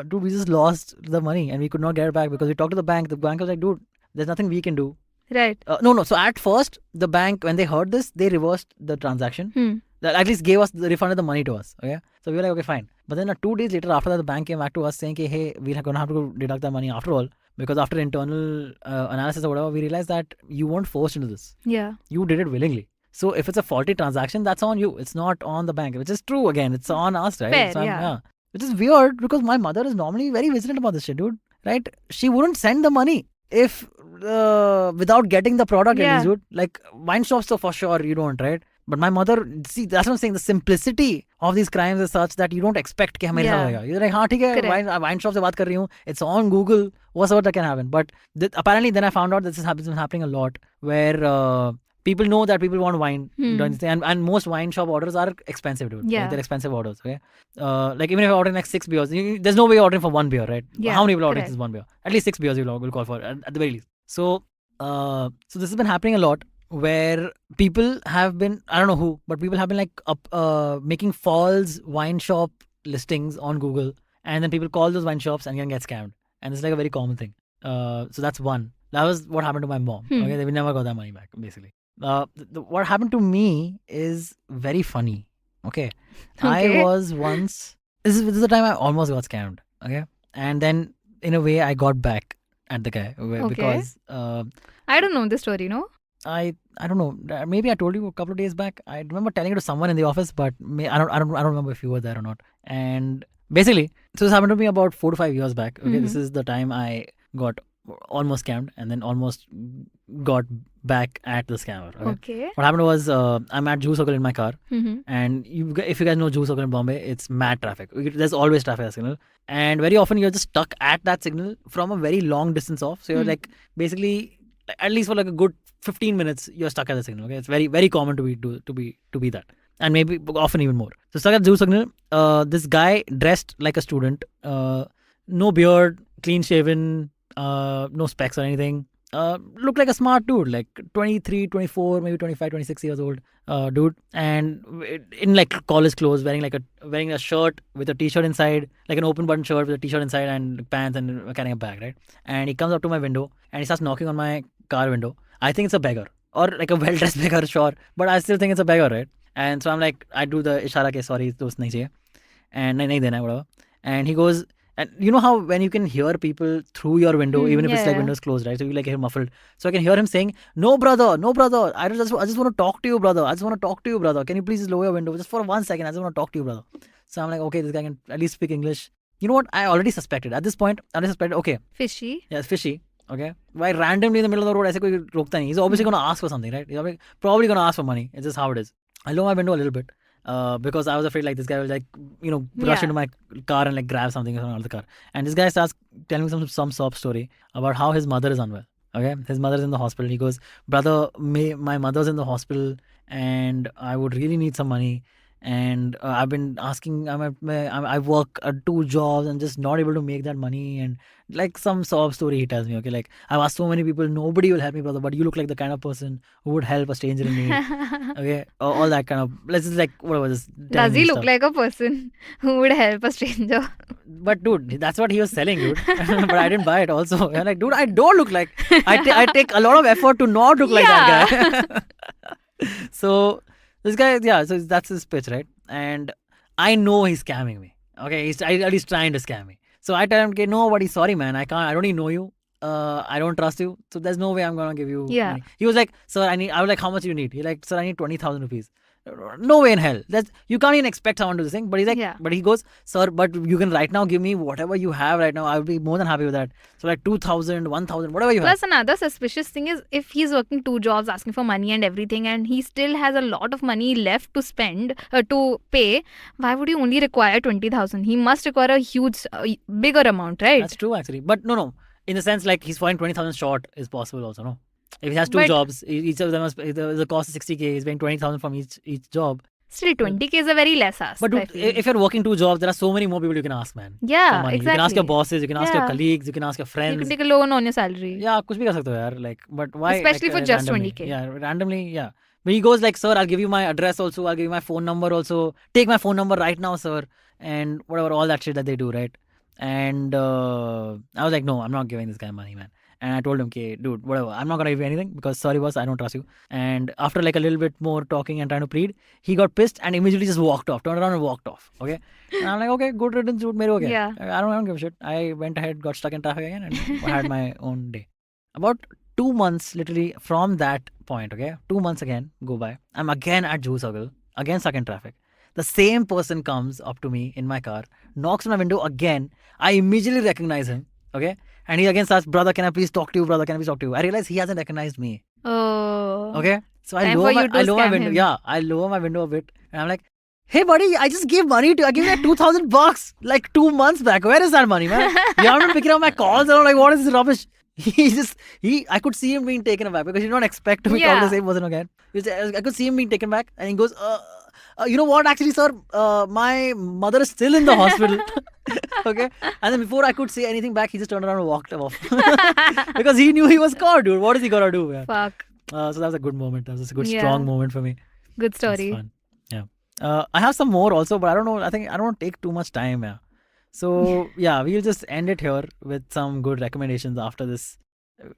dude, we just lost the money and we could not get it back because we talked to the bank. The bank was like, dude, there's nothing we can do. Right. No. So at first, the bank, when they heard this, they reversed the transaction. That at least gave us, refunded the money to us. Okay. So we were like, okay, fine. But then 2 days later, after that, the bank came back to us saying, hey, we're going to have to deduct that money after all. Because after internal analysis or whatever, we realized that you weren't forced into this. Yeah. You did it willingly. So if it's a faulty transaction, that's on you. It's not on the bank, which is true again. It's on us, right? Fair, yeah. Which is weird because my mother is normally very vigilant about this shit, dude. Right? She wouldn't send the money if without getting the product at least, dude. Like wine shops, so for sure you don't, right? But my mother, see, that's what I'm saying. The simplicity of these crimes is such that you don't expect कि हमारे साथ होगा. You're like, हाँ ठीक है, wine shop से बात कर रही हूँ. It's on Google. Whatsoever that can happen. But apparently, then I found out this has been happening a lot, where people know that people want wine, and most wine shop orders are expensive, dude. Yeah. Like, they're expensive orders. Okay, like even if you're ordering like 6 beers, there's no way you're ordering for 1 beer, right? Yeah, how many people are ordering correct. this 1 beer? At least 6 beers you'll call for at the very least. So, so this has been happening a lot, where people have been, I don't know who, but people have been like making false wine shop listings on Google, and then people call those wine shops and get scammed, and it's like a very common thing. So that's one. That was what happened to my mom. Okay, we never got that money back, basically. What happened to me is very funny. Okay. I was once, this is the time I almost got scammed. Okay. And then in a way I got back at the guy because I don't know this story, no? I don't know. Maybe I told you a couple of days back. I remember telling it to someone in the office, but I don't remember if you were there or not. And basically, so this happened to me about 4 to 5 years back. Okay, this is the time I got almost scammed and then almost got back at the scammer. Okay. What happened was I'm at Juhu Circle in my car, and if you guys know Juhu Circle in Bombay, it's mad traffic. There's always traffic at the signal, and very often you're just stuck at that signal from a very long distance off. So you're like basically at least for like a good 15 minutes you're stuck at the signal. Okay, it's very very common to be that, and maybe often even more. So stuck at Juhu Signal, this guy dressed like a student, no beard, clean shaven, no specs or anything. Looked like a smart dude, like 23, 24, maybe 25, 26 years old dude, and in like college clothes, wearing a shirt with a t-shirt inside, like an open button shirt with a t-shirt inside and pants, and carrying a bag, right? And he comes up to my window and he starts knocking on my car window. I think it's a beggar or like a well-dressed beggar, sure, but I still think it's a beggar, right? And so I'm like, I do the ishara ke sorry, dost nahi chahiye, and nahi dena, whatever. And he goes, and you know how when you can hear people through your window, even if it's like windows closed, right? So you like hear muffled. So I can hear him saying, no brother, I just want to talk to you, brother. Can you please just lower your window just for 1 second? I just want to talk to you, brother. So I'm like, okay, this guy can at least speak English. You know what? I already suspected. At this point, okay. Fishy. Yeah, it's fishy. Okay. Why randomly in the middle of the road, I say, he's obviously going to ask for something, right? He's probably going to ask for money. It's just how it is. I lower my window a little bit. Because I was afraid like this guy will like rush into my car and like grab something out of the car. And this guy starts telling me some sob story about how his mother is unwell. Okay, his mother is in the hospital. He goes, brother, my mother's in the hospital and I would really need some money. And I've been asking, I work at 2 jobs and just not able to make that money, and like some sob story he tells me. Okay, like I've asked so many people, nobody will help me, brother, but you look like the kind of person who would help a stranger in need. Okay, all that kind of, let's just like whatever this. Does he look like a person who would help a stranger? But dude, that's what he was selling, dude. But I didn't buy it also. I'm like, dude, I don't look like. I take a lot of effort to not look like that guy. So. This guy, yeah, so that's his pitch, right? And I know he's scamming me. Okay, he's trying to scam me. So I tell him, okay, no, buddy, sorry, man. I don't even know you. I don't trust you. So there's no way I'm going to give you money. He was like, sir, I was like, how much do you need? He's like, sir, I need 20,000 rupees. No way in hell. You can't even expect someone to do this thing. But he's like, but he goes, sir, but you can right now give me whatever you have right now. I'll be more than happy with that. So like 2,000, 1,000, whatever you have. Plus another suspicious thing is if he's working 2 jobs, asking for money and everything, and he still has a lot of money left to spend, to pay, why would he only require 20,000? He must require a huge, bigger amount, right? That's true actually. But no. In the sense like he's falling 20,000 short is possible also, no? If he has 2 jobs, each of them the cost is 60k, he's paying 20,000 from each job. Still, 20k is a very less ask. But dude, if you're working 2 jobs, there are so many more people you can ask, man. Yeah, exactly. You can ask your bosses, you can ask your colleagues, you can ask your friends. You can take a loan on your salary. Yeah, kuch bhi kar sakte ho yaar. Like, but why? Especially for just randomly? 20k. Yeah, randomly, yeah. But he goes like, sir, I'll give you my address also, I'll give you my phone number also. Take my phone number right now, sir. And whatever, all that shit that they do, right? And I was like, no, I'm not giving this guy money, man. And I told him, okay, dude, whatever, I'm not going to give you anything because sorry boss, I don't trust you. And after like a little bit more talking and trying to plead, he got pissed and immediately just walked off, turned around and walked off. Okay. And I'm like, okay, good riddance, dude, mere ho gaya. Yeah. I don't give a shit. I went ahead, got stuck in traffic again and had my own day. About 2 months literally from that point, okay, 2 months again go by. I'm again at Juhu Circle, again stuck in traffic. The same person comes up to me in my car, knocks on my window again. I immediately recognize him, okay? And he again starts, brother, can I please talk to you, brother? Can I please talk to you? I realize he hasn't recognized me. Oh. Okay? So I lower my window. Him. Yeah, I lower my window a bit. And I'm like, hey buddy, I just gave money to you. I gave you like $2,000 like 2 months back. Where is that money, man? You haven't been picking up my calls. And I'm like, what is this rubbish? I could see him being taken aback because you don't expect to be called the same person again. I could see him being taken back and he goes, you know what, actually, sir, my mother is still in the hospital. Okay. And then before I could say anything back, he just turned around and walked off. Because he knew he was caught, dude. What is he going to do, man? Fuck. So that was a good moment. That was a good, strong moment for me. Good story. Fun. Yeah. I have some more also, but I don't know. I think I don't want to take too much time. Yeah. So, yeah, we'll just end it here with some good recommendations after this.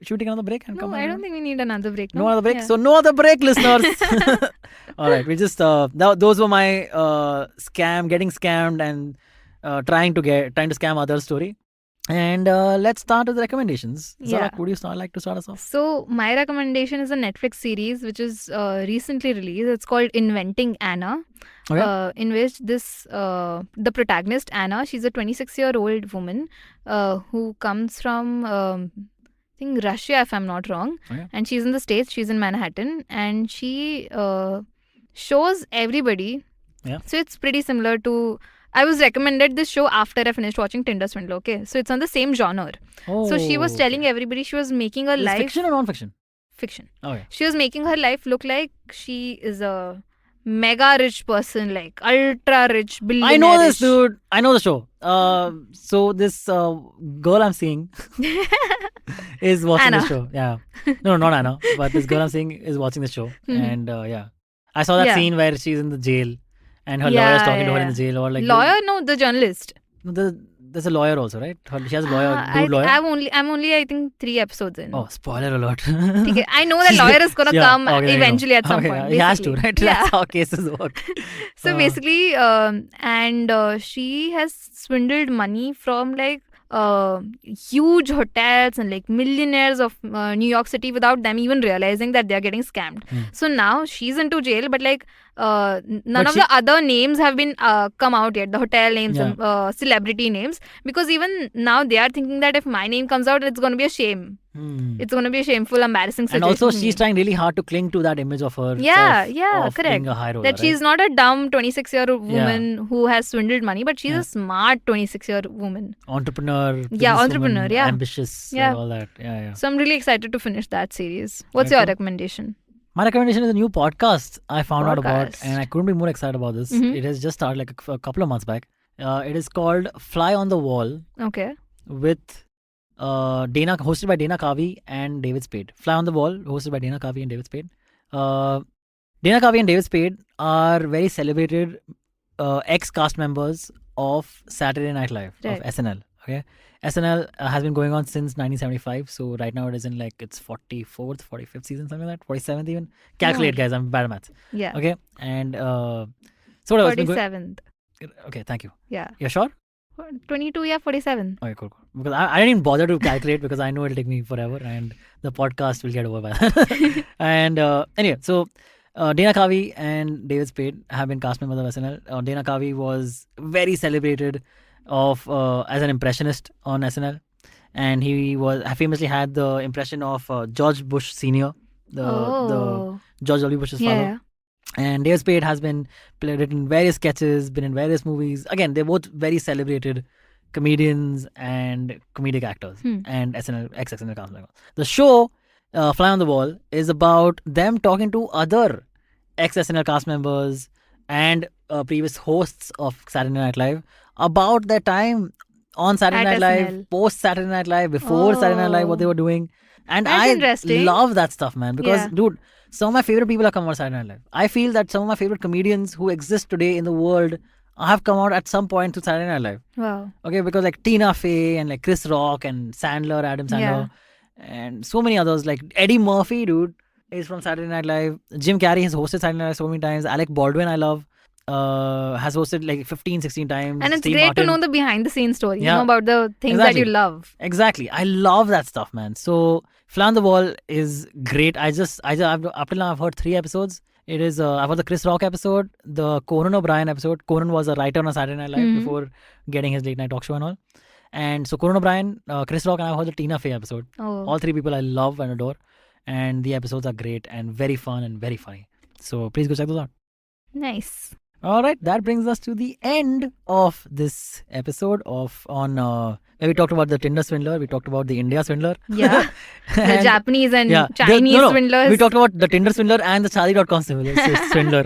Should we take another break and come back? I don't think we need another break. No other break? Yeah. So, no other break, listeners. All right. We just, those were my getting scammed and trying to scam others story. And let's start with the recommendations. Yeah. Zalak, would you like to start us off? So my recommendation is a Netflix series which is recently released. It's called Inventing Anna. Okay. In which the protagonist Anna, she's a 26-year-old woman who comes from I think Russia, if I'm not wrong. Okay. And she's in the States. She's in Manhattan, and she shows everybody. Yeah. So it's pretty similar to. I was recommended this show after I finished watching Tinder Swindler. Okay, so it's on the same genre. So she was telling everybody she was making her Is life fiction or non-fiction? fiction. Okay. She was making her life look like she is a mega rich person, like ultra rich billionaire. I know this, dude. I know the show. So this girl I'm seeing is watching the Anna. show. Yeah. No, not Anna. But this girl I'm seeing is watching the show. And yeah. I saw that Yeah. scene where she's in the jail and her Yeah, lawyer's talking to her in yeah. the jail. Or like Lawyer? No, the journalist. There's a lawyer also, right? She has a lawyer, I, dude lawyer. I'm only I think 3 episodes in. Oh, spoiler alert. Okay, I know that lawyer is gonna Yeah, come okay, there you go. eventually at some Okay, point. yeah, he has to, basically. right? Yeah. That's how cases work. So basically, she has swindled money from like huge hotels and like millionaires of New York City without them even realizing that they are getting scammed. So now she's into jail, but like none But of she- the other names have been come out yet, the hotel names Yeah. and celebrity names, because even now they are thinking that if my name comes out, it's going to be a shame. It's going to be a shameful, embarrassing And situation. also, for me. she's trying really hard to cling to that image of her. Yeah, of correct. Being a high roller, That she's not a dumb 26-year-old woman who has swindled money, but she's Yeah. a smart 26-year woman. Entrepreneur. Yeah, businesswoman, entrepreneur, yeah. Ambitious. Yeah. All that. Yeah. So I'm really excited to finish that series. What's Very your cool. recommendation? My recommendation is a new podcast I found out about, Podcast. and I couldn't be more excited about this. Mhm. It has just started like a couple of months back. It is called Fly on the Wall Okay. with hosted by Dana Carvey and David Spade. Fly on the Wall, hosted by Dana Carvey and David Spade. Dana Carvey and David Spade are very celebrated ex-cast members of Saturday Night Live, Right. of SNL. Okay, SNL has been going on since 1975. So right now it is in like its 44th, 45th season, something like that, 47th even. Calculate, guys. I'm bad at maths. Yeah. Okay, and so whatever. it's been going- 47th. Okay, thank you. Yeah. You're sure? 22, yeah, 47. Okay, cool. Because I didn't even bother to calculate because I know it'll take me forever and the podcast will get over by that. And anyway, so Dana Carvey and David Spade have been cast members of SNL. Dana Carvey was very celebrated as an impressionist on SNL, and he famously had the impression of George Bush Senior, the George W. Bush's father. Yeah. And David Spade has been written various sketches, been in various movies. Again, they're both very celebrated comedians and comedic actors and ex-SNL cast members. The show, Fly on the Wall, is about them talking to other ex-SNL cast members and previous hosts of Saturday Night Live about their time on Saturday At Night Live, SNL. post Saturday Night Live, before Saturday Night Live, what they were doing. And That's I interesting. love that stuff, man, because, Yeah. dude, some of my favorite people have come out of Saturday Night Live. I feel that some of my favorite comedians who exist today in the world have come out at some point to Saturday Night Live. Wow. Okay, because like Tina Fey and like Chris Rock and Sandler, Adam Sandler, and so many others, like Eddie Murphy, dude, is from Saturday Night Live. Jim Carrey has hosted Saturday Night Live so many times. Alec Baldwin, I love, has hosted like 15, 16 times. And it's Steve great Martin. to know the behind the scenes story, Yeah. about the things Exactly. that you love. Exactly. I love that stuff, man. So Fly on the Wall is great. I've up till now I've heard 3 episodes. It is I've heard the Chris Rock episode, the Conan O'Brien episode. Conan was a writer on Saturday Night Live before getting his late night talk show and all. And so Conan O'Brien, Chris Rock, and I've heard the Tina Fey episode. Oh. All 3 people I love and adore. And the episodes are great and very fun and very funny. So please go check those out. Nice. All right, that brings us to the end of this episode where we talked about the Tinder Swindler, we talked about the India Swindler. Yeah. The And- Japanese and yeah, Chinese swindlers. We talked about the Tinder Swindler and the Charlie.com Swindler.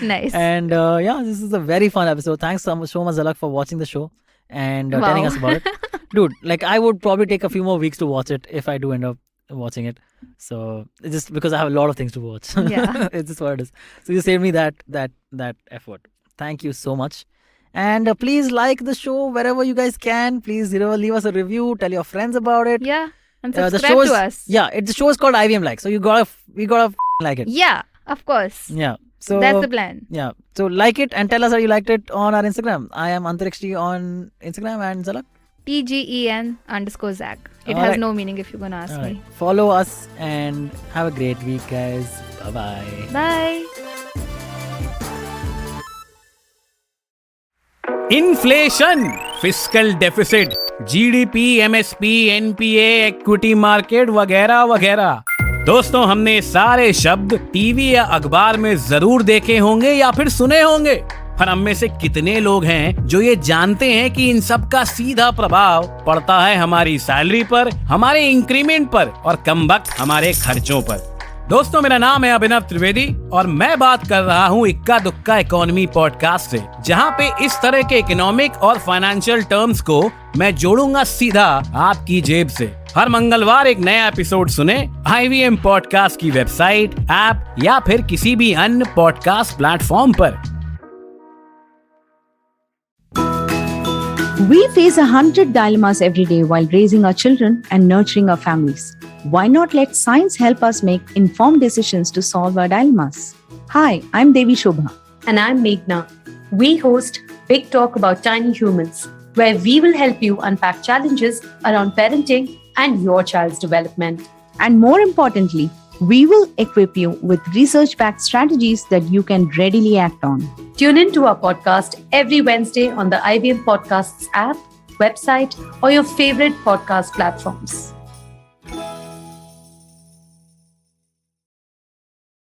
Nice. And this is a very fun episode. Thanks so much, Zalak, for watching the show and telling Wow. us about it. Dude, like I would probably take a few more weeks to watch it if I do end up watching it. So it's just because I have a lot of things to watch. Yeah. It's just what it is. So you saved me that effort. Thank you so much. And please like the show wherever you guys can. Please leave us a review. Tell your friends about it. Yeah. And The subscribe show is, to us. Yeah, the show is called IVM Likes. So we gotta like it. Yeah, of course. Yeah. So That's the plan. yeah. So like it and tell us how you liked it on our Instagram. I am Antariksh on Instagram and Zalak. TGEN_Zak. It has Alright. no meaning if you're gonna ask me. Follow us and have a great week, guys. Bye-bye. Bye. Inflation, fiscal deficit, GDP, MSP, NPA, equity market वगैरह वगैरह। दोस्तों, हमने सारे शब्द TV या अखबार में जरूर देखे होंगे या फिर सुने होंगे, पर हम में से कितने लोग हैं जो ये जानते हैं कि इन सब का सीधा प्रभाव पड़ता है हमारी सैलरी पर, हमारे इंक्रीमेंट पर और कमबख्त हमारे खर्चों पर। दोस्तों, मेरा नाम है अभिनव त्रिवेदी और मैं बात कर रहा हूँ इक्का दुक्का इकोनॉमी पॉडकास्ट से, जहाँ पे इस तरह के इकोनॉमिक और फाइनेंशियल टर्म्स को मैं जोड़ूंगा सीधा आपकी जेब से। हर मंगलवार एक नया एपिसोड सुने IVM पॉडकास्ट की वेबसाइट, ऐप या फिर किसी भी अन्य पॉडकास्ट प्लेटफॉर्म पर। We face 100 dilemmas every day while raising our children and nurturing our families. Why not let science help us make informed decisions to solve our dilemmas? Hi, I'm Devi Shobha. And I'm Meghna. We host Big Talk About Tiny Humans, where we will help you unpack challenges around parenting and your child's development. And more importantly, we will equip you with research-backed strategies that you can readily act on. Tune in to our podcast every Wednesday on the IVM Podcasts app, website, or your favorite podcast platforms.